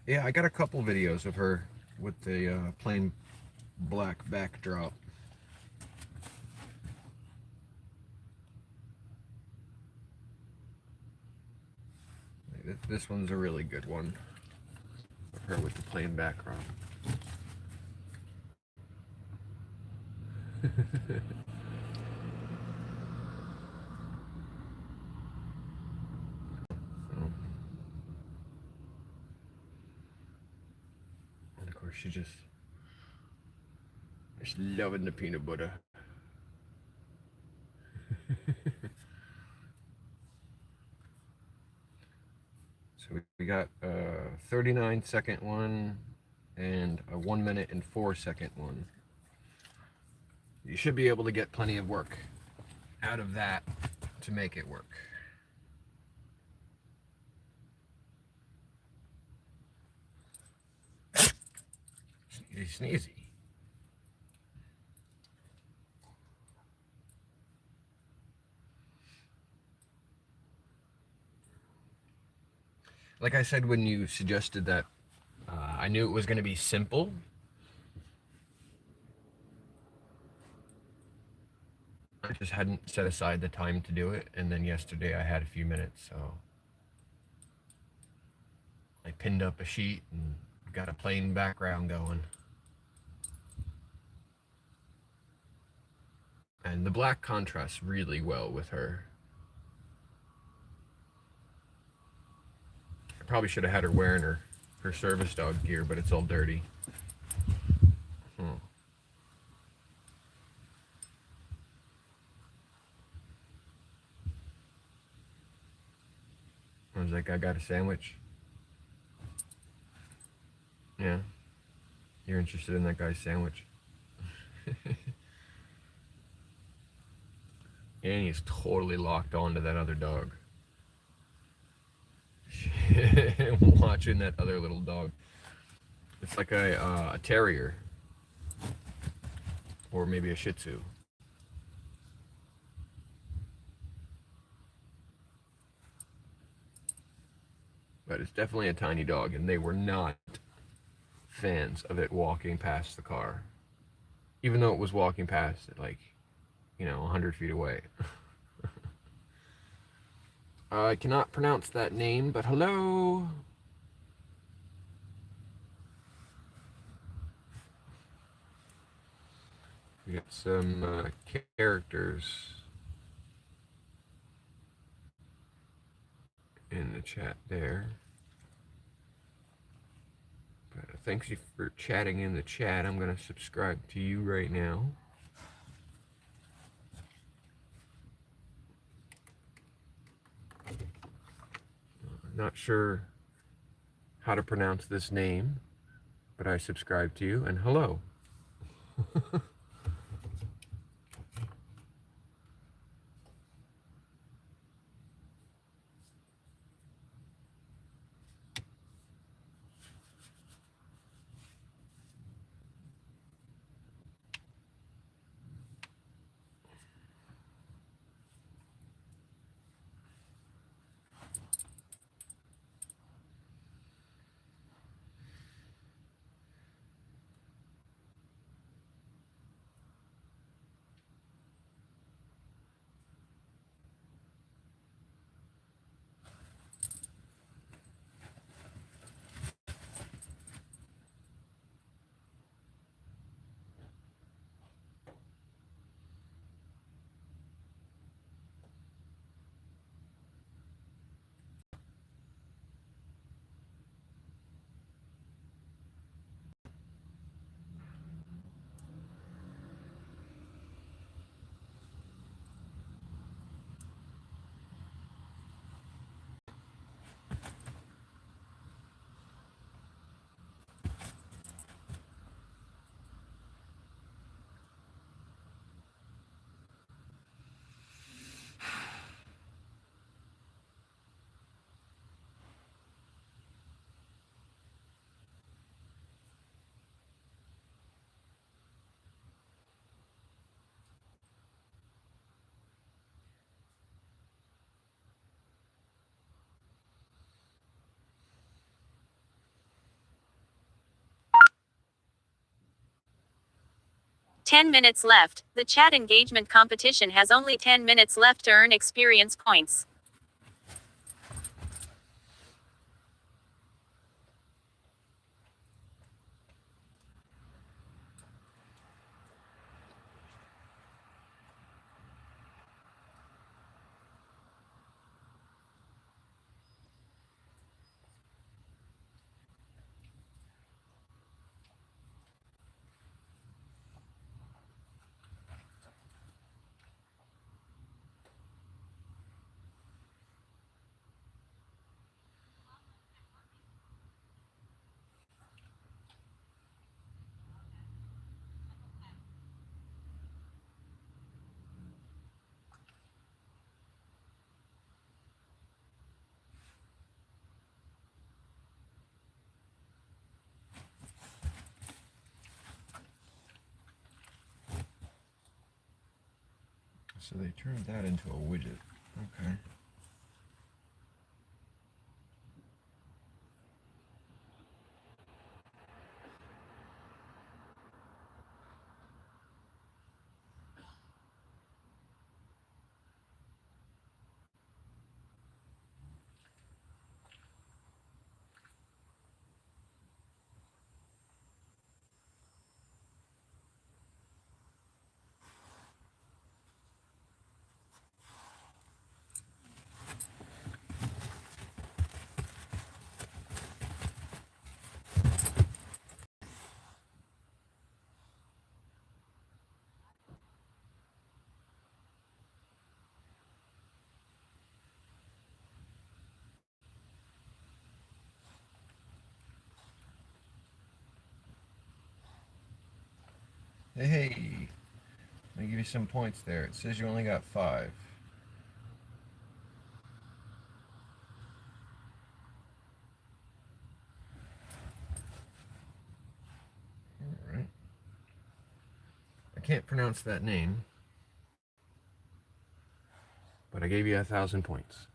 Yeah, I got a couple videos of her with the plain black backdrop. This one's a really good one of her with the plain background. And of course, she's just loving the peanut butter. So we got a 39-second one and a 1 minute and 4-second one. You should be able to get plenty of work out of that to make it work. Sneezy, sneezy. Like I said when you suggested that, I knew it was going to be simple. I just hadn't set aside the time to do it, and then yesterday I had a few minutes, so I pinned up a sheet and got a plain background going. And the black contrasts really well with her. I probably should have had her wearing her service dog gear, but it's all dirty. I was like, I got a sandwich. Yeah. You're interested in that guy's sandwich? And he's totally locked onto that other dog. Watching that other little dog. It's like a terrier. Or maybe a Shih Tzu. But it's definitely a tiny dog, and they were not fans of it walking past the car. Even though it was walking past it, like, 100 feet away. I cannot pronounce that name, but hello. We got some characters in the chat there. But thanks you for chatting in the chat. I'm going to subscribe to you right now. Not sure how to pronounce this name, but I subscribe to you, and hello. "10 minutes left. The chat engagement competition has only 10 minutes left to earn experience points." So they turned that into a widget. Okay. Hey, let me give you some points there. It says you only got 5. Alright. I can't pronounce that name, but I gave you 1,000 points.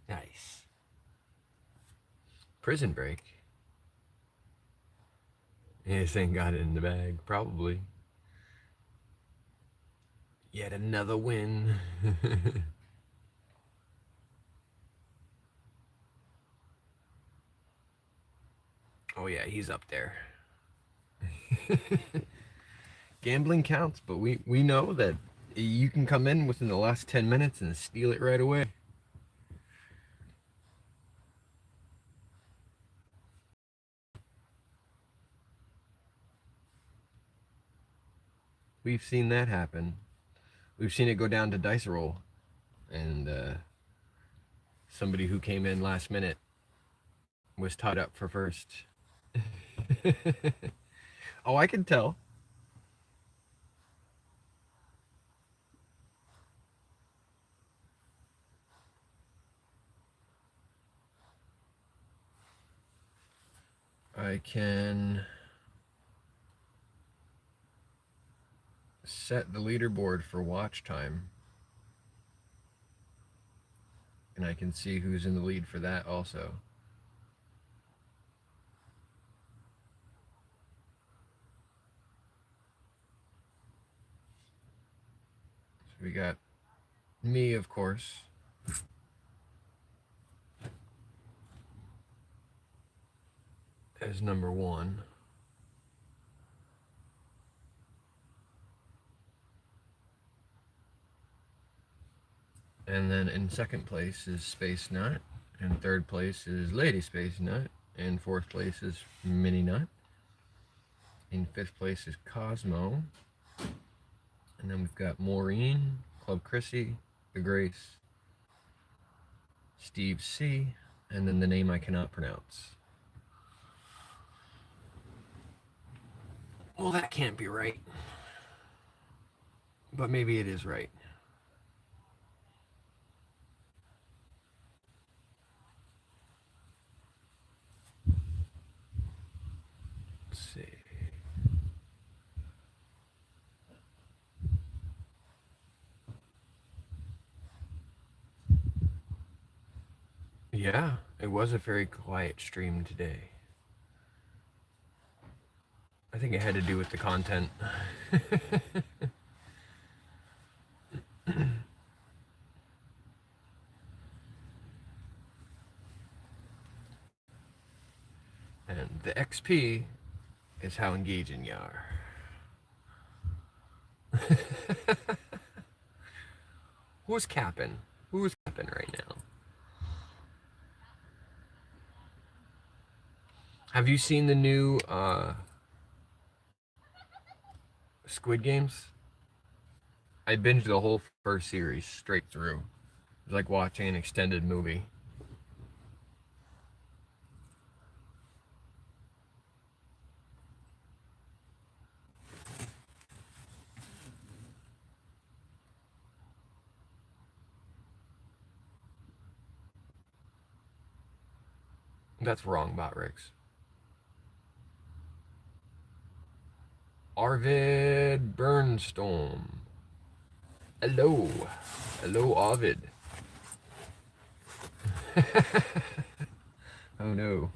Nice. Prison Break. Anything got it in the bag? Probably. Yet another win. Oh yeah, he's up there. Gambling counts, but we know that you can come in within the last 10 minutes and steal it right away. We've seen that happen. We've seen it go down to dice roll, and somebody who came in last minute was tied up for first. Oh, I can tell. I can set the leaderboard for watch time, and I can see who's in the lead for that also. So we got me, of course, as number one. And then in second place is Space Nut. In third place is Lady Space Nut. In fourth place is Mini Nut. In fifth place is Cosmo. And then we've got Maureen, Club Chrissy, The Grace, Steve C, and then the name I cannot pronounce. Well, that can't be right. But maybe it is right. Let's see. Yeah, it was a very quiet stream today. I think it had to do with the content. And the XP is how engaging you are. Who's capping? Who's capping right now? Have you seen the new Squid Games? I binged the whole first series straight through. It was like watching an extended movie. That's wrong, Botrix. Arvid Burnstorm. Hello. Hello, Arvid. Oh no.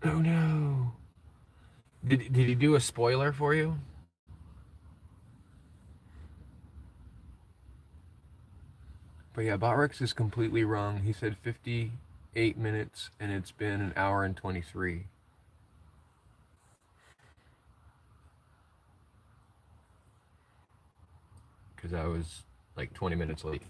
Oh no. Did he do a spoiler for you? But yeah, Botrix is completely wrong. He said 58 minutes and it's been an hour and 23. Because I was like 20 minutes late.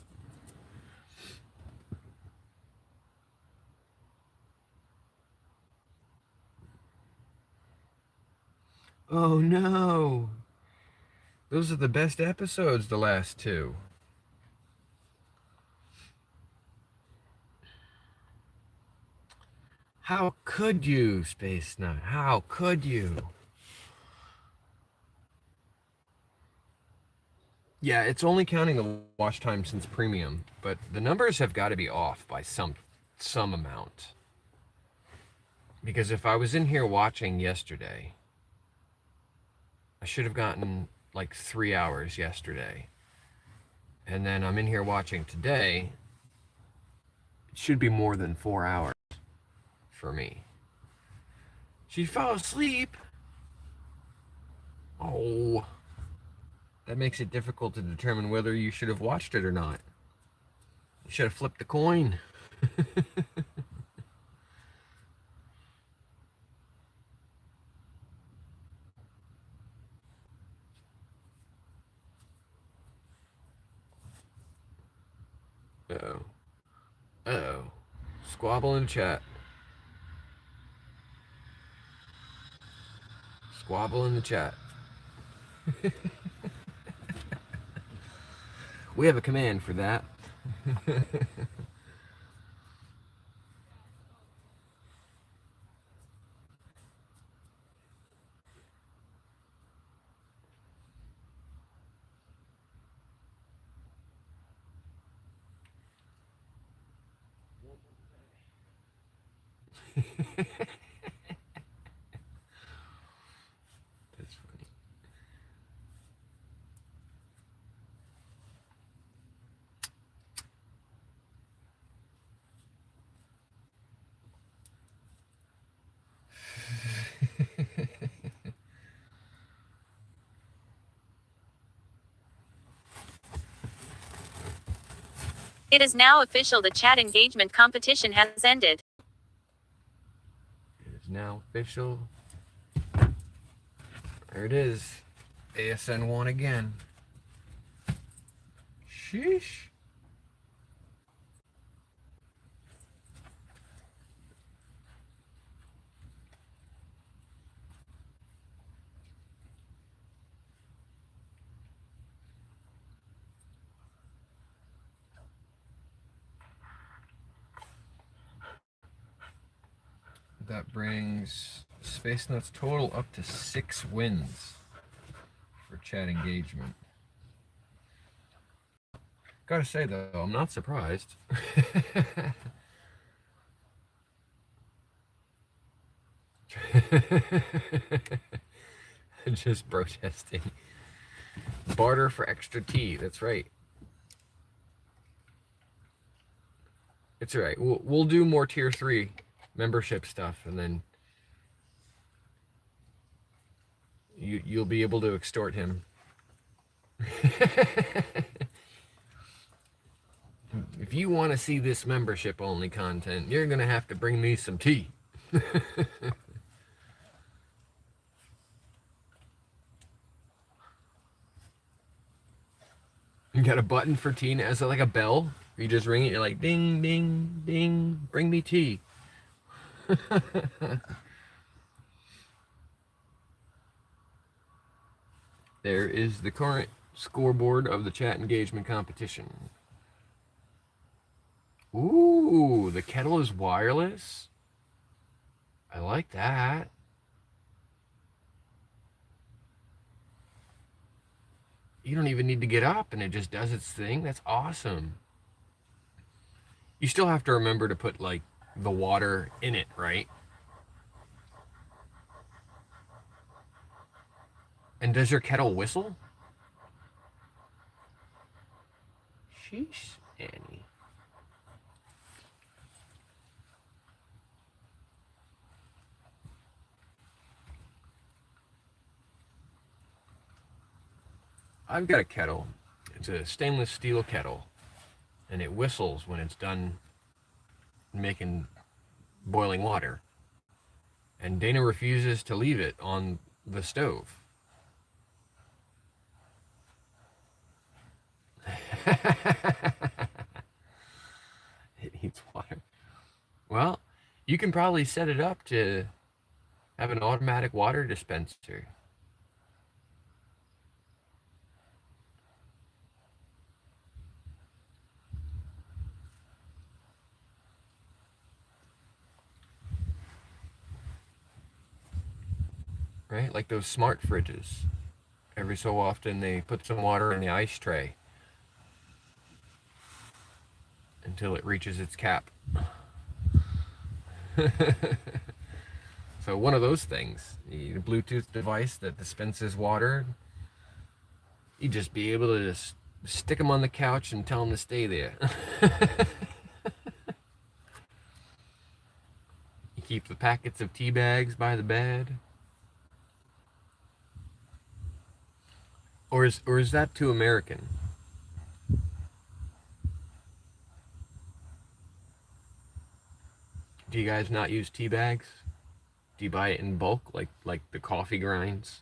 Oh no. Those are the best episodes, the last two. How could you, Space Nut? How could you? Yeah, it's only counting the watch time since premium, but the numbers have got to be off by some amount. Because if I was in here watching yesterday, I should have gotten like 3 hours yesterday. And then I'm in here watching today, it should be more than 4 hours for me. She fell asleep. Oh, that makes it difficult to determine whether you should have watched it or not. You should have flipped the coin. Uh-oh. Uh-oh. Squabble in the chat. Squabble in the chat. We have a command for that. That's funny. It is now official, the chat engagement competition has ended. It is now official. There it is. ASN won again. Sheesh. That brings Space Nuts total up to 6 wins for chat engagement. Gotta say though, I'm not surprised. Just protesting. Barter for extra tea, that's right. It's alright. We'll do more tier 3 membership stuff, and then you'll be able to extort him. If you want to see this membership only content, you're gonna have to bring me some tea. You got a button for tea? Is it like a bell? You just ring it, you're like ding ding ding, bring me tea. There is the current scoreboard of the chat engagement competition. Ooh, the kettle is wireless. I like that. You don't even need to get up and it just does its thing. That's awesome. You still have to remember to put like the water in it, right? And does your kettle whistle? Sheesh, Annie. I've got a kettle. It's a stainless steel kettle, and it whistles when it's done making boiling water. And Dana refuses to leave it on the stove. It needs water. Well, you can probably set it up to have an automatic water dispenser. Right? Like those smart fridges. Every so often they put some water in the ice tray until it reaches its cap. So one of those things, a Bluetooth device that dispenses water, you'd just be able to just stick them on the couch and tell them to stay there. You keep the packets of tea bags by the bed. Or is that too American? Do you guys not use tea bags? Do you buy it in bulk, like the coffee grinds,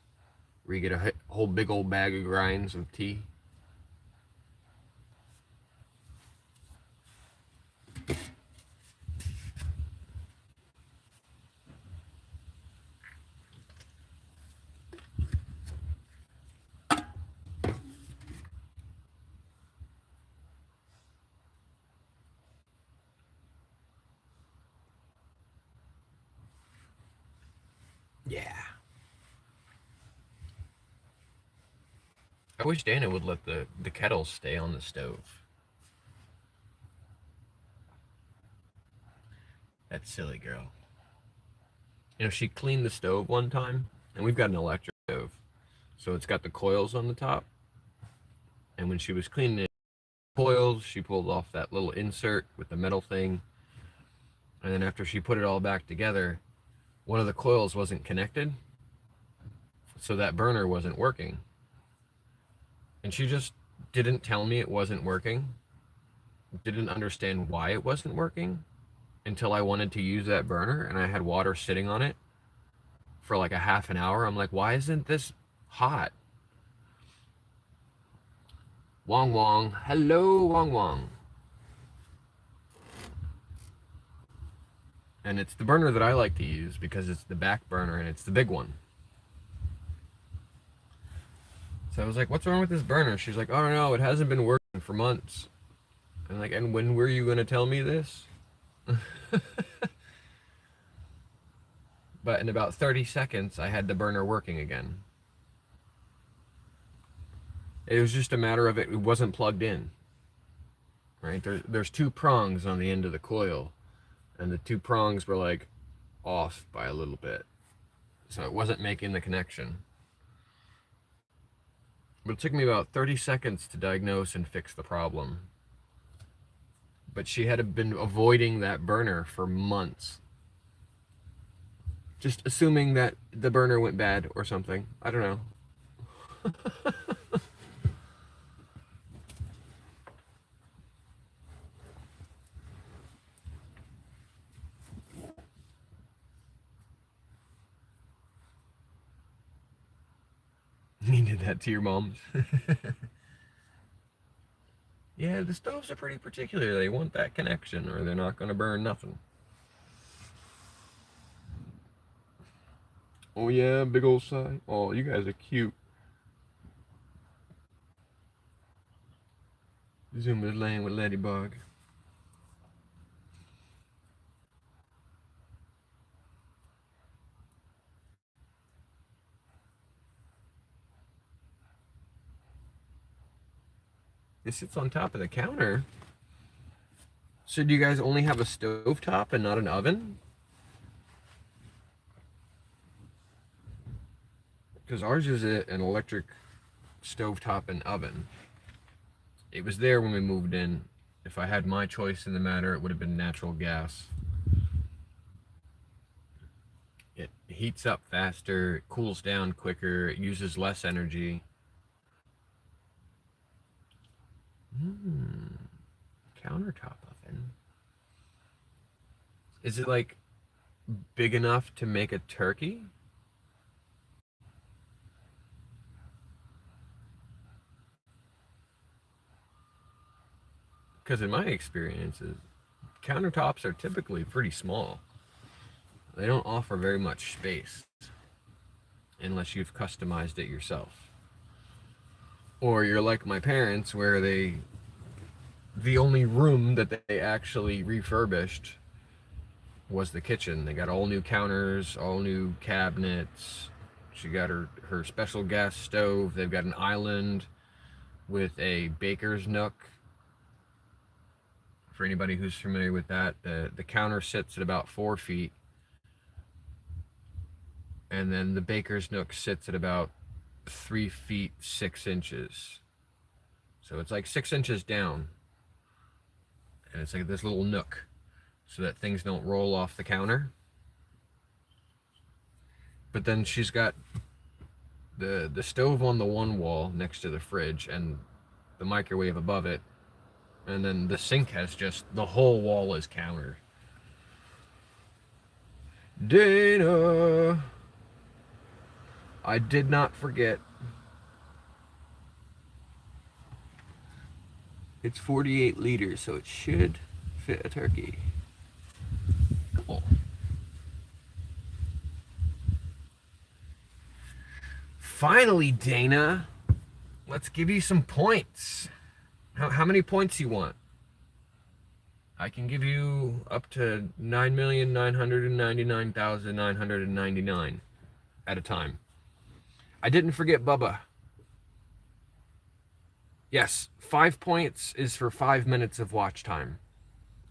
where you get a whole big old bag of grinds of tea? Yeah. I wish Dana would let the kettle stay on the stove. That silly girl. You know, she cleaned the stove one time, and we've got an electric stove, so it's got the coils on the top. And when she was cleaning the coils, she pulled off that little insert with the metal thing. And then after she put it all back together, one of the coils wasn't connected, so that burner wasn't working. And she just didn't tell me it wasn't working, didn't understand why it wasn't working until I wanted to use that burner and I had water sitting on it for like a half an hour. I'm like, why isn't this hot? Wong Wong. Hello, Wong Wong. And it's the burner that I like to use because it's the back burner and it's the big one. So I was like, what's wrong with this burner? She's like, oh no, it hasn't been working for months. I'm like, and when were you going to tell me this? But in about 30 seconds, I had the burner working again. It was just a matter of it wasn't plugged in. Right? There's two prongs on the end of the coil, and the two prongs were like off by a little bit. So it wasn't making the connection. But it took me about 30 seconds to diagnose and fix the problem. But she had been avoiding that burner for months. Just assuming that the burner went bad or something. I don't know. You did that to your moms. Yeah, the stoves are pretty particular. They want that connection or they're not going to burn nothing. Oh yeah, big old sigh. Oh, you guys are cute. Zoom is laying with Ladybug. It sits on top of the counter. So do you guys only have a stove top and not an oven? Because ours is an electric stovetop and oven. It was there when we moved in. If I had my choice in the matter, it would have been natural gas. It heats up faster, it cools down quicker, it uses less energy. Countertop oven. Is it like big enough to make a turkey? Because in my experiences, countertops are typically pretty small. They don't offer very much space unless you've customized it yourself. Or you're like my parents where the only room that they actually refurbished was the kitchen. They got all new counters, all new cabinets, She got her special gas stove. They've got an island with a baker's nook. For anybody who's familiar with that, the counter sits at about 4 feet, and then the baker's nook sits at about 3 feet 6 inches. So it's like 6 inches down, and it's like this little nook so that things don't roll off the counter. But then she's got the stove on the one wall next to the fridge and the microwave above it, and then the sink has just, the whole wall is counter. Dana, I did not forget. It's 48 liters, so it should fit a turkey. Cool. Finally, Dana, let's give you some points. How many points do you want? I can give you up to 9,999,999 at a time. I didn't forget Bubba. Yes, 5 points is for 5 minutes of watch time.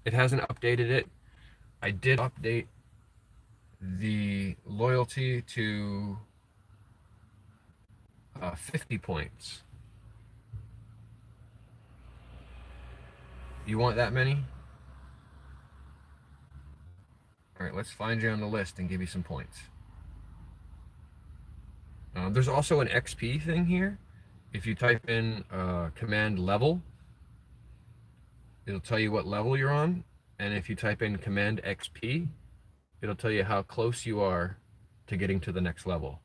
It hasn't updated it. I did update the loyalty to 50 points. You want that many? All right, let's find you on the list and give you some points. There's also an XP thing here. If you type in command level, it'll tell you what level you're on. And if you type in command XP, it'll tell you how close you are to getting to the next level.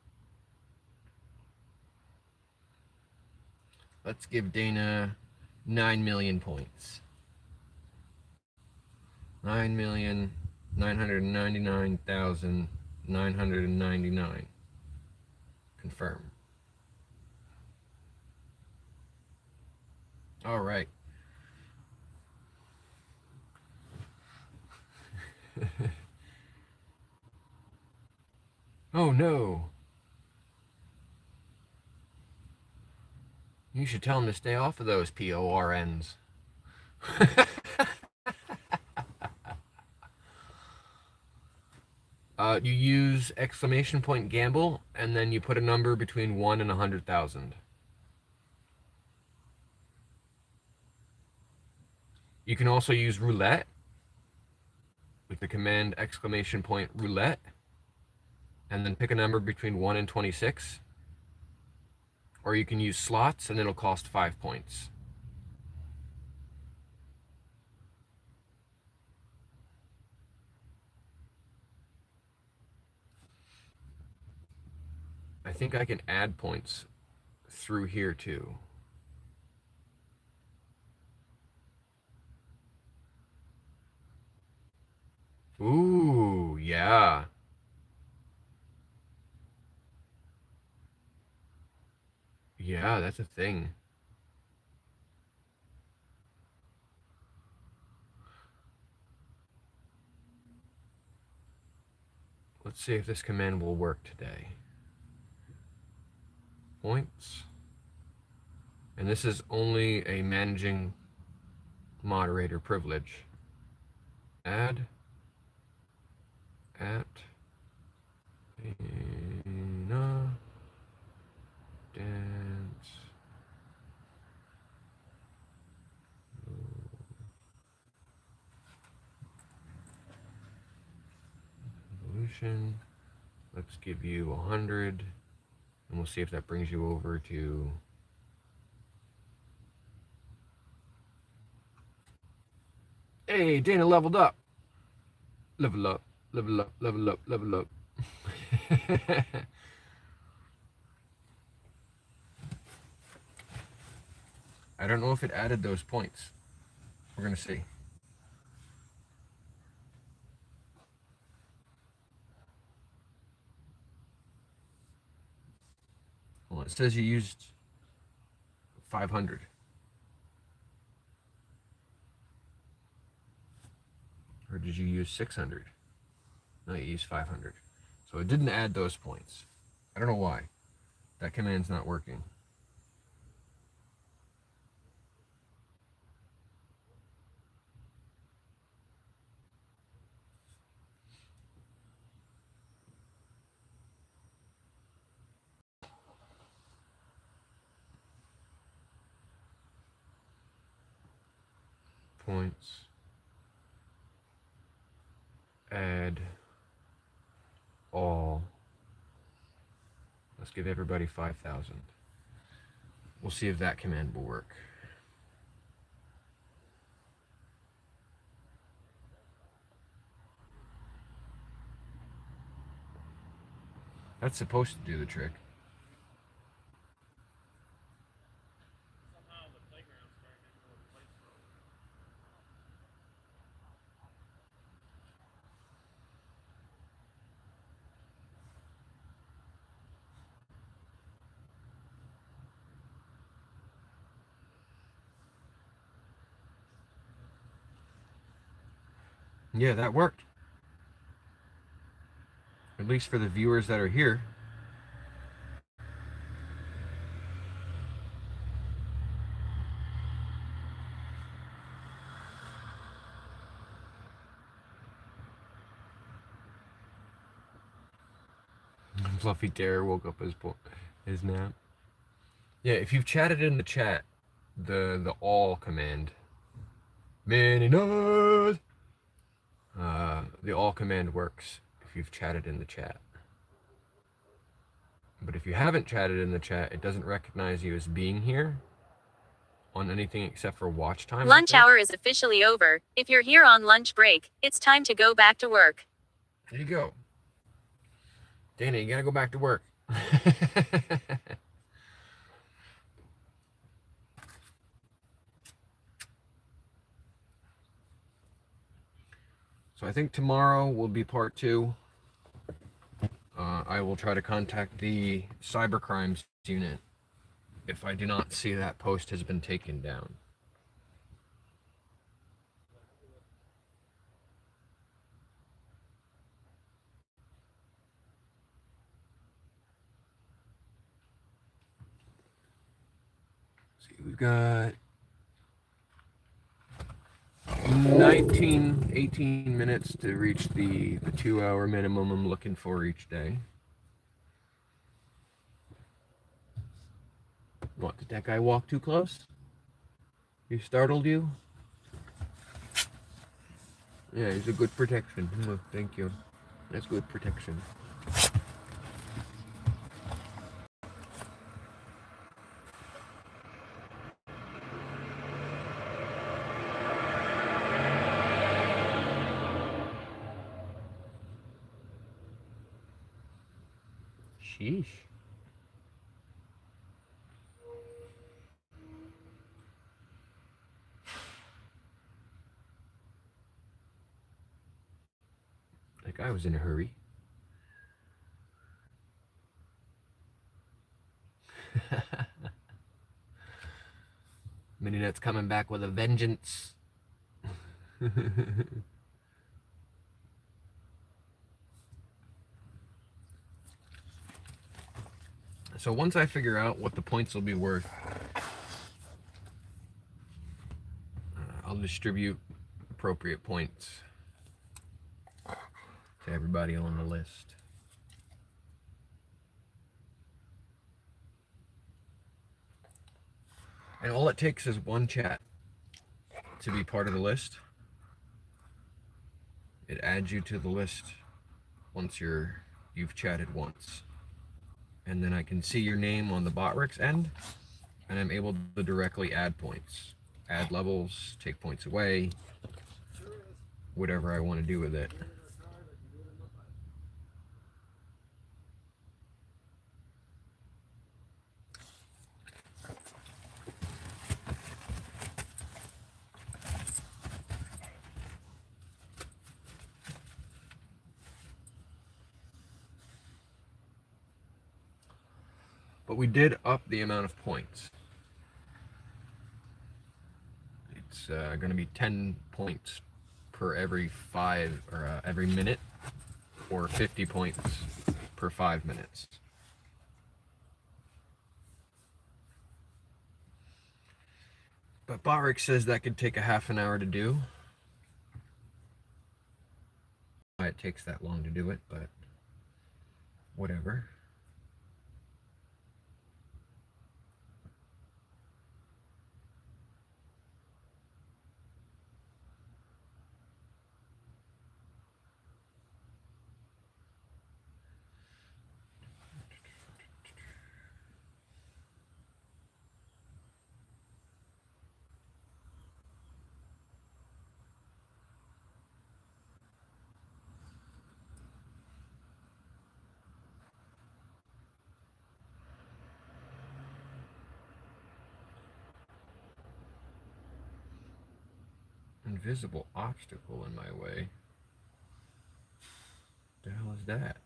Let's give Dana 9 million points. 9,999,999. Confirm. All right. Oh no. You should tell him to stay off of those PORNs. You use exclamation point gamble, and then you put a number between 1 and 100,000. You can also use roulette with the command exclamation point roulette, and then pick a number between 1 and 26. Or you can use slots, and it'll cost 5 points. I think I can add points through here too. Ooh, yeah. Yeah, that's a thing. Let's see if this command will work today. Points. And this is only a managing moderator privilege. Add at Dana Dance Evolution. Let's give you 100, and we'll see if that brings you over to Hey, Dana leveled up. Level up, level up, level up, level up. I don't know if it added those points. We're gonna see. Well, it says you used 500. Or did you use 600? No, you used 500. So it didn't add those points. I don't know why. That command's not working. Points. Add all. Let's give everybody 5,000. We'll see if that command will work. That's supposed to do the trick. Yeah, that worked. At least for the viewers that are here. Fluffy Dare woke up his nap. Yeah, if you've chatted in the chat, the all command, many knows. The all command works if you've chatted in the chat. But if you haven't chatted in the chat, it doesn't recognize you as being here on anything except for watch time. Lunch hour is officially over. If you're here on lunch break, it's time to go back to work. There you go. Dana, you gotta go back to work. So I think tomorrow will be part 2. I will try to contact the cybercrimes unit if I do not see that post has been taken down. See, we've got 18 minutes to reach the 2-hour minimum I'm looking for each day. What, did that guy walk too close? He startled you? Yeah, he's a good protection. Oh, thank you. That's good protection. Sheesh. That guy was in a hurry. Mininet's coming back with a vengeance. So once I figure out what the points will be worth, I'll distribute appropriate points to everybody on the list. And all it takes is one chat to be part of the list. It adds you to the list once you've chatted once. And then I can see your name on the Botrix end, and I'm able to directly add points. Add levels, take points away, whatever I want to do with it. But we did up the amount of points. It's going to be 10 points per every every minute, or 50 points per 5 minutes. But Barik says that could take a half an hour to do. Why it takes that long to do it, but whatever. Invisible obstacle in my way. The hell is that?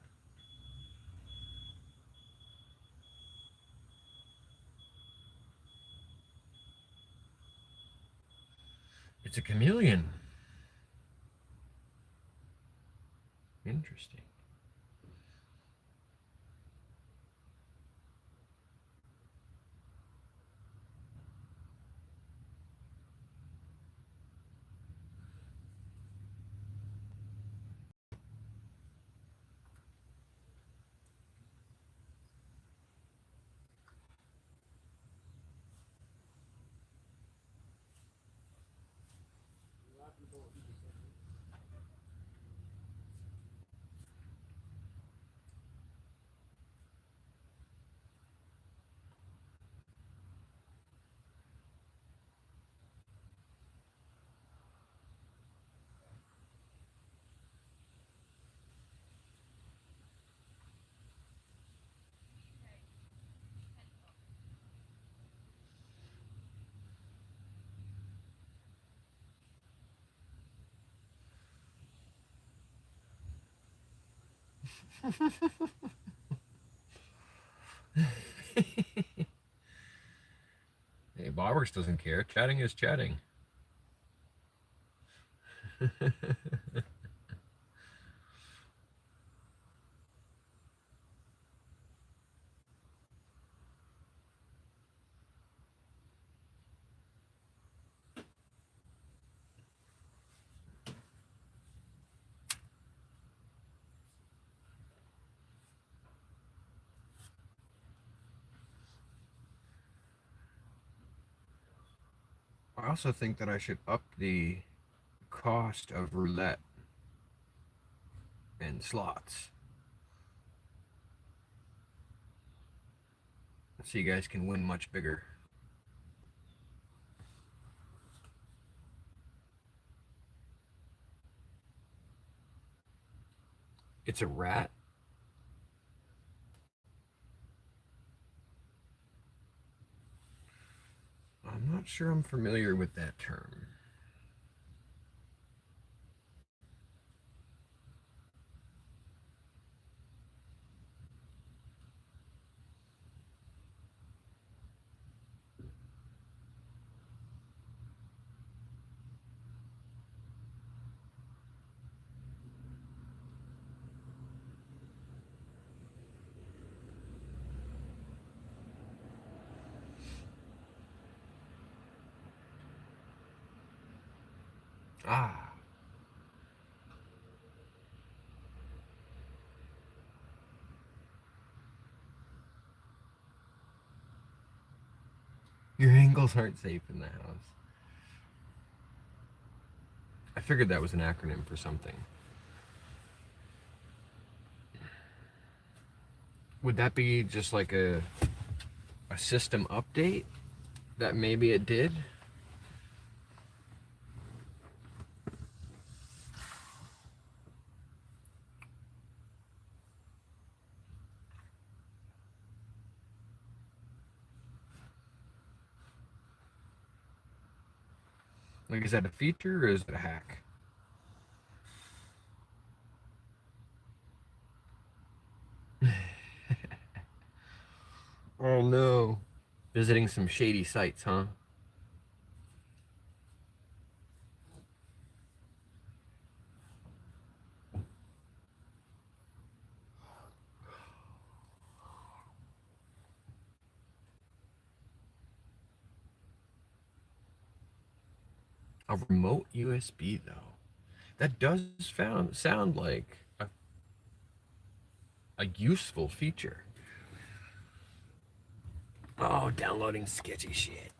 It's a chameleon. Interesting. Hey, Bobworks doesn't care. Chatting is chatting. I also think that I should up the cost of roulette and slots so you guys can win much bigger. It's a rat? I'm not sure I'm familiar with that term. Ah. Your ankles aren't safe in the house. I figured that was an acronym for something. Would that be just like a system update that maybe it did? Like, is that a feature or is it a hack? Oh no. Visiting some shady sites, huh? A remote USB though. That does sound like a useful feature. Oh, downloading sketchy shit.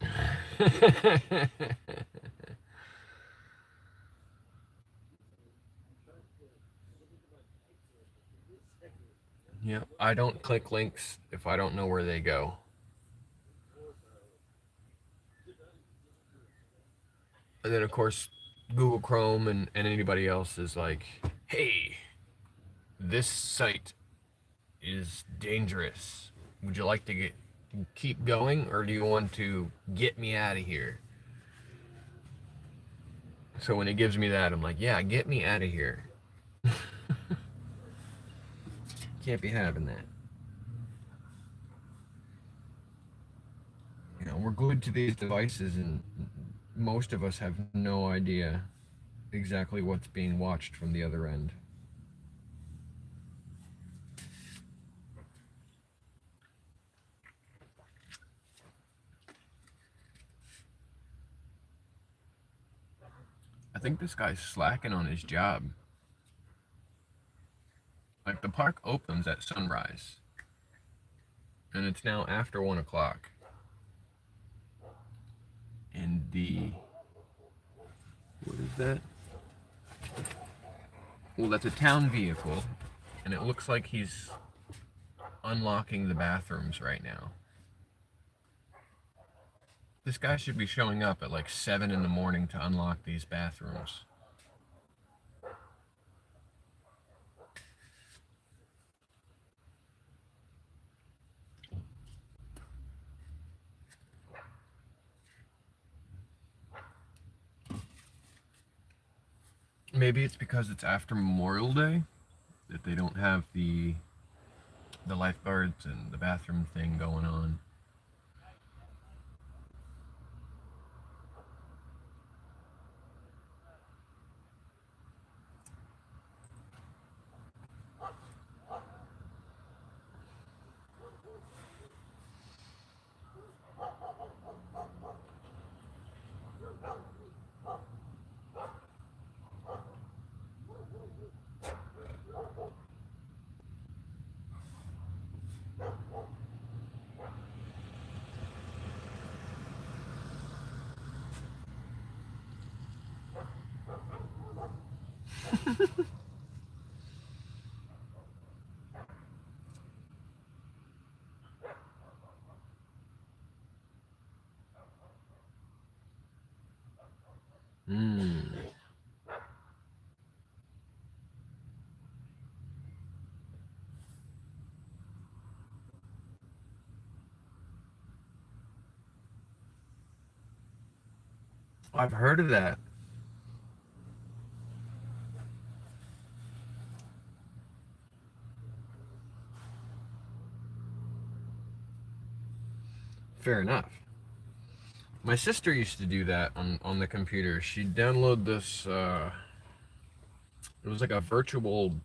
Yep, I don't click links if I don't know where they go. And then, of course, Google Chrome and anybody else is like, hey, this site is dangerous. Would you like to keep going, or do you want to get me out of here? So when it gives me that, I'm like, yeah, get me out of here. Can't be having that. You know, we're glued to these devices, and most of us have no idea exactly what's being watched from the other end. I think this guy's slacking on his job. Like, the park opens at sunrise, and it's now after 1 o'clock. And what is that? Well, that's a town vehicle, and it looks like he's unlocking the bathrooms right now. This guy should be showing up at like 7 in the morning to unlock these bathrooms. Maybe it's because it's after Memorial Day that they don't have the lifeguards and the bathroom thing going on. I've heard of that. Fair enough. My sister used to do that on the computer. She'd download this, it was like a virtual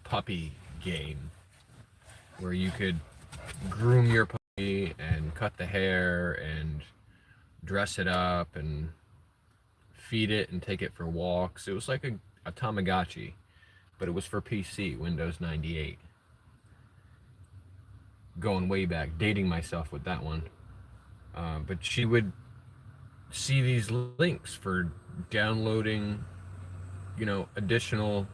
puppy game where you could groom your puppy and cut the hair and dress it up and feed it and take it for walks. It was like a Tamagotchi, but it was for PC, Windows 98. Going way back, dating myself with that one. But she would see these links for downloading, additional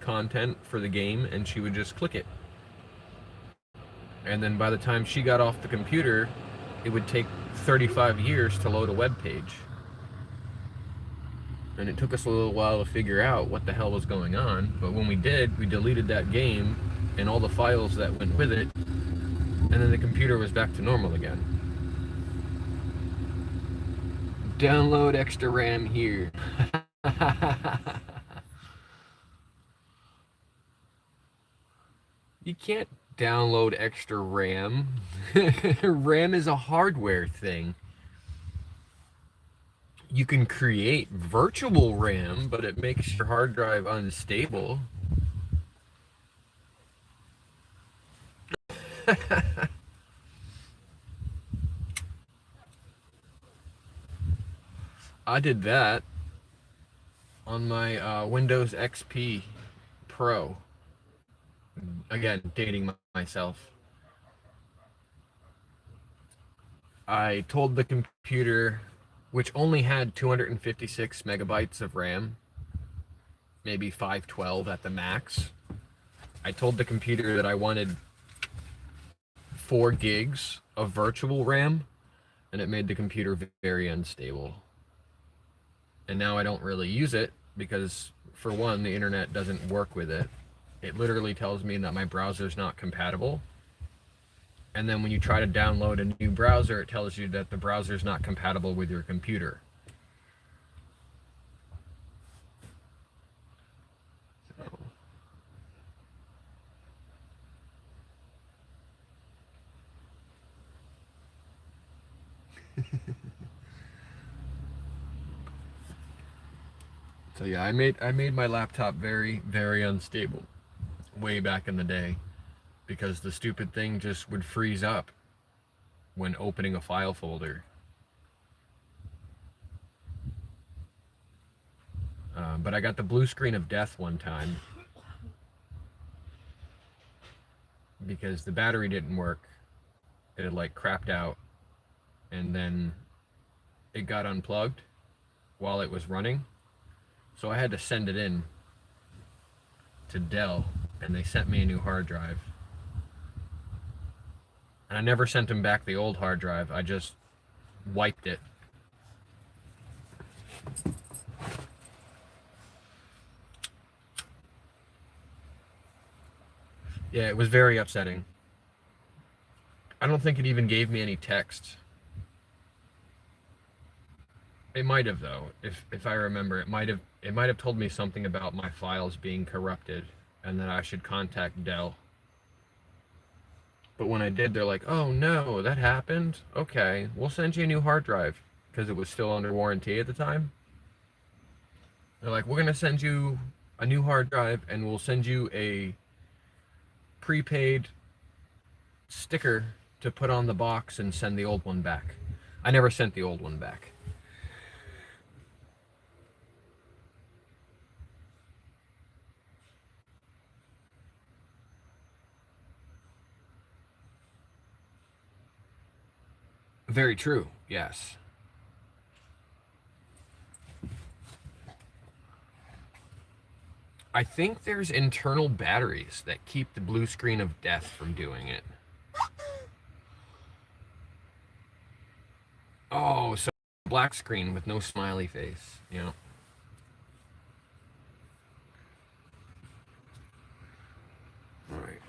content for the game, and she would just click it. And then by the time she got off the computer, it would take 35 years to load a web page. And it took us a little while to figure out what the hell was going on, but when we did, we deleted that game and all the files that went with it, and then the computer was back to normal again. Download extra RAM here. You can't download extra RAM. RAM is a hardware thing. You can create virtual RAM, but it makes your hard drive unstable. I did that on my Windows XP Pro. Again, dating myself. I told the computer, which only had 256 megabytes of RAM, maybe 512 at the max. I told the computer that I wanted 4 gigs of virtual RAM, and it made the computer very unstable. And now I don't really use it because, for one, the internet doesn't work with it. It literally tells me that my browser's not compatible. And then when you try to download a new browser, it tells you that the browser's not compatible with your computer. So yeah, I made my laptop very, very unstable way back in the day because the stupid thing just would freeze up when opening a file folder. But I got the blue screen of death one time because the battery didn't work. It had like crapped out, and then it got unplugged while it was running. So I had to send it in to Dell, and they sent me a new hard drive. And I never sent them back the old hard drive. I just wiped it. Yeah, it was very upsetting. I don't think it even gave me any text. It might have, though. If I remember, it might have told me something about my files being corrupted and that I should contact Dell. But when I did, they're like, "Oh no, that happened? Okay, we'll send you a new hard drive," because it was still under warranty at the time. They're like, "We're gonna send you a new hard drive and we'll send you a prepaid sticker to put on the box and send the old one back." I never sent the old one back. Very true, yes. I think there's internal batteries that keep the blue screen of death from doing it. Oh, so black screen with no smiley face, you know. Alright.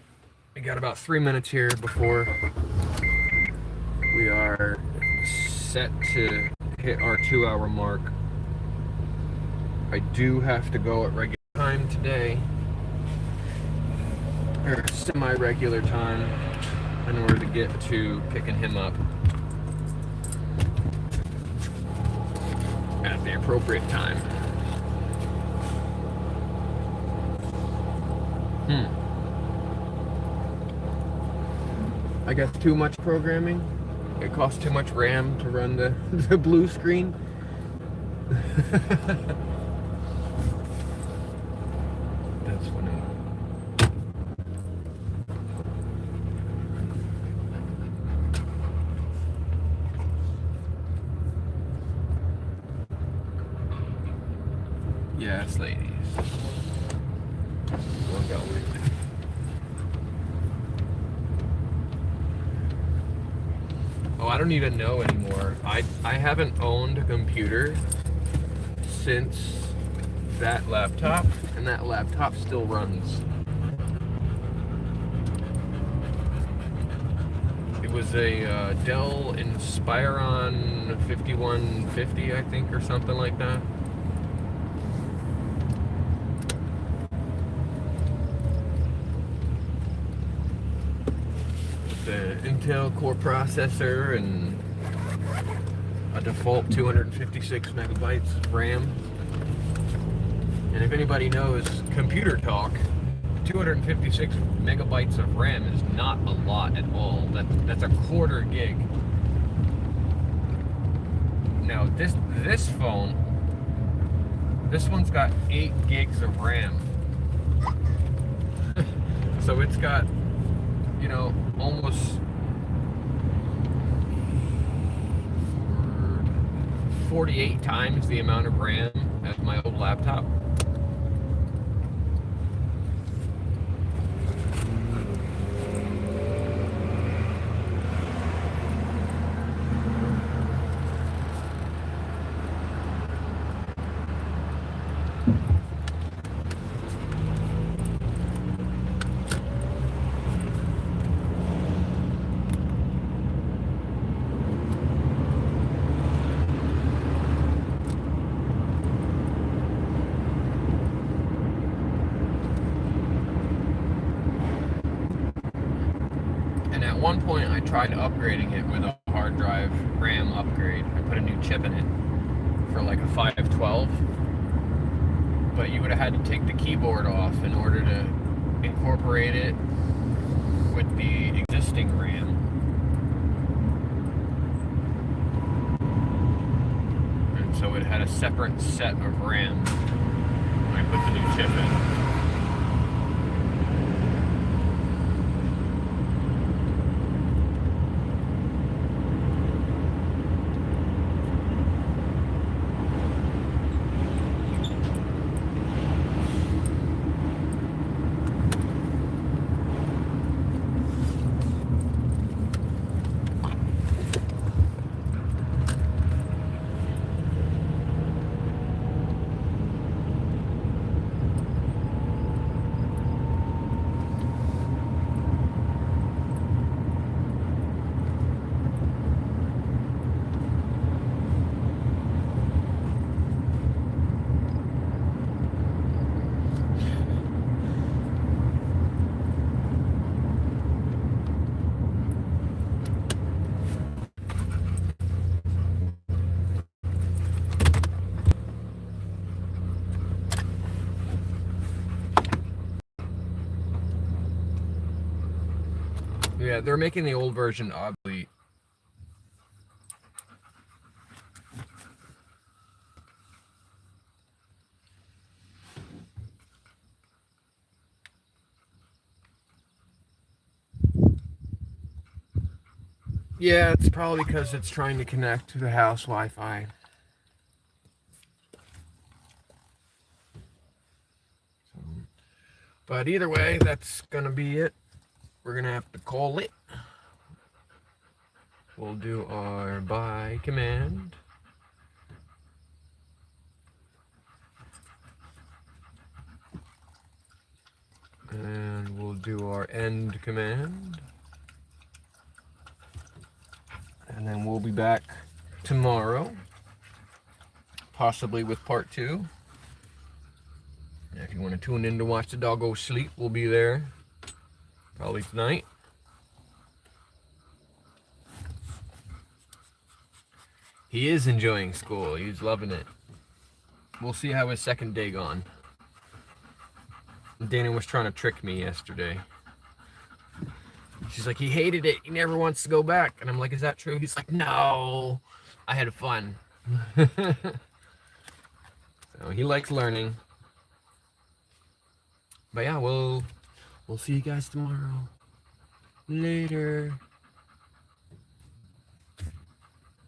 We got about 3 minutes here before we are set to hit our 2-hour mark. I do have to go at regular time today, or semi-regular time, in order to get to picking him up at the appropriate time. I guess too much programming. It costs too much RAM to run the blue screen. That's funny. Yes, ladies. We're going. Oh, I don't even know anymore. I haven't owned a computer since that laptop, and that laptop still runs. It was a Dell Inspiron 5150, I think, or something like that. The Intel Core processor and a default 256 megabytes of RAM. And if anybody knows computer talk, 256 megabytes of RAM is not a lot at all. That's a quarter gig. Now this phone, this one's got 8 gigs of RAM. So it's got, you know, almost 48 times the amount of RAM as my old laptop. And at one point I tried upgrading it with a hard drive RAM upgrade. I put a new chip in it for like a 512, but you would have had to take the keyboard off in order to incorporate it with the existing RAM. And so it had a separate set of RAM when I put the new chip in. Yeah, they're making the old version obsolete. Yeah, it's probably because it's trying to connect to the house Wi-Fi. But either way, that's gonna be it. We're gonna have to call it. We'll do our buy command. And we'll do our end command. And then we'll be back tomorrow, possibly with part 2. And if you want to tune in to watch the dog go sleep, we'll be there probably tonight. He is enjoying school. He's loving it. We'll see how his second day gone. Dana was trying to trick me yesterday. She's like, he hated it. He never wants to go back. And I'm like, is that true? He's like, no, I had fun. So he likes learning. But yeah, we'll see you guys tomorrow. Later.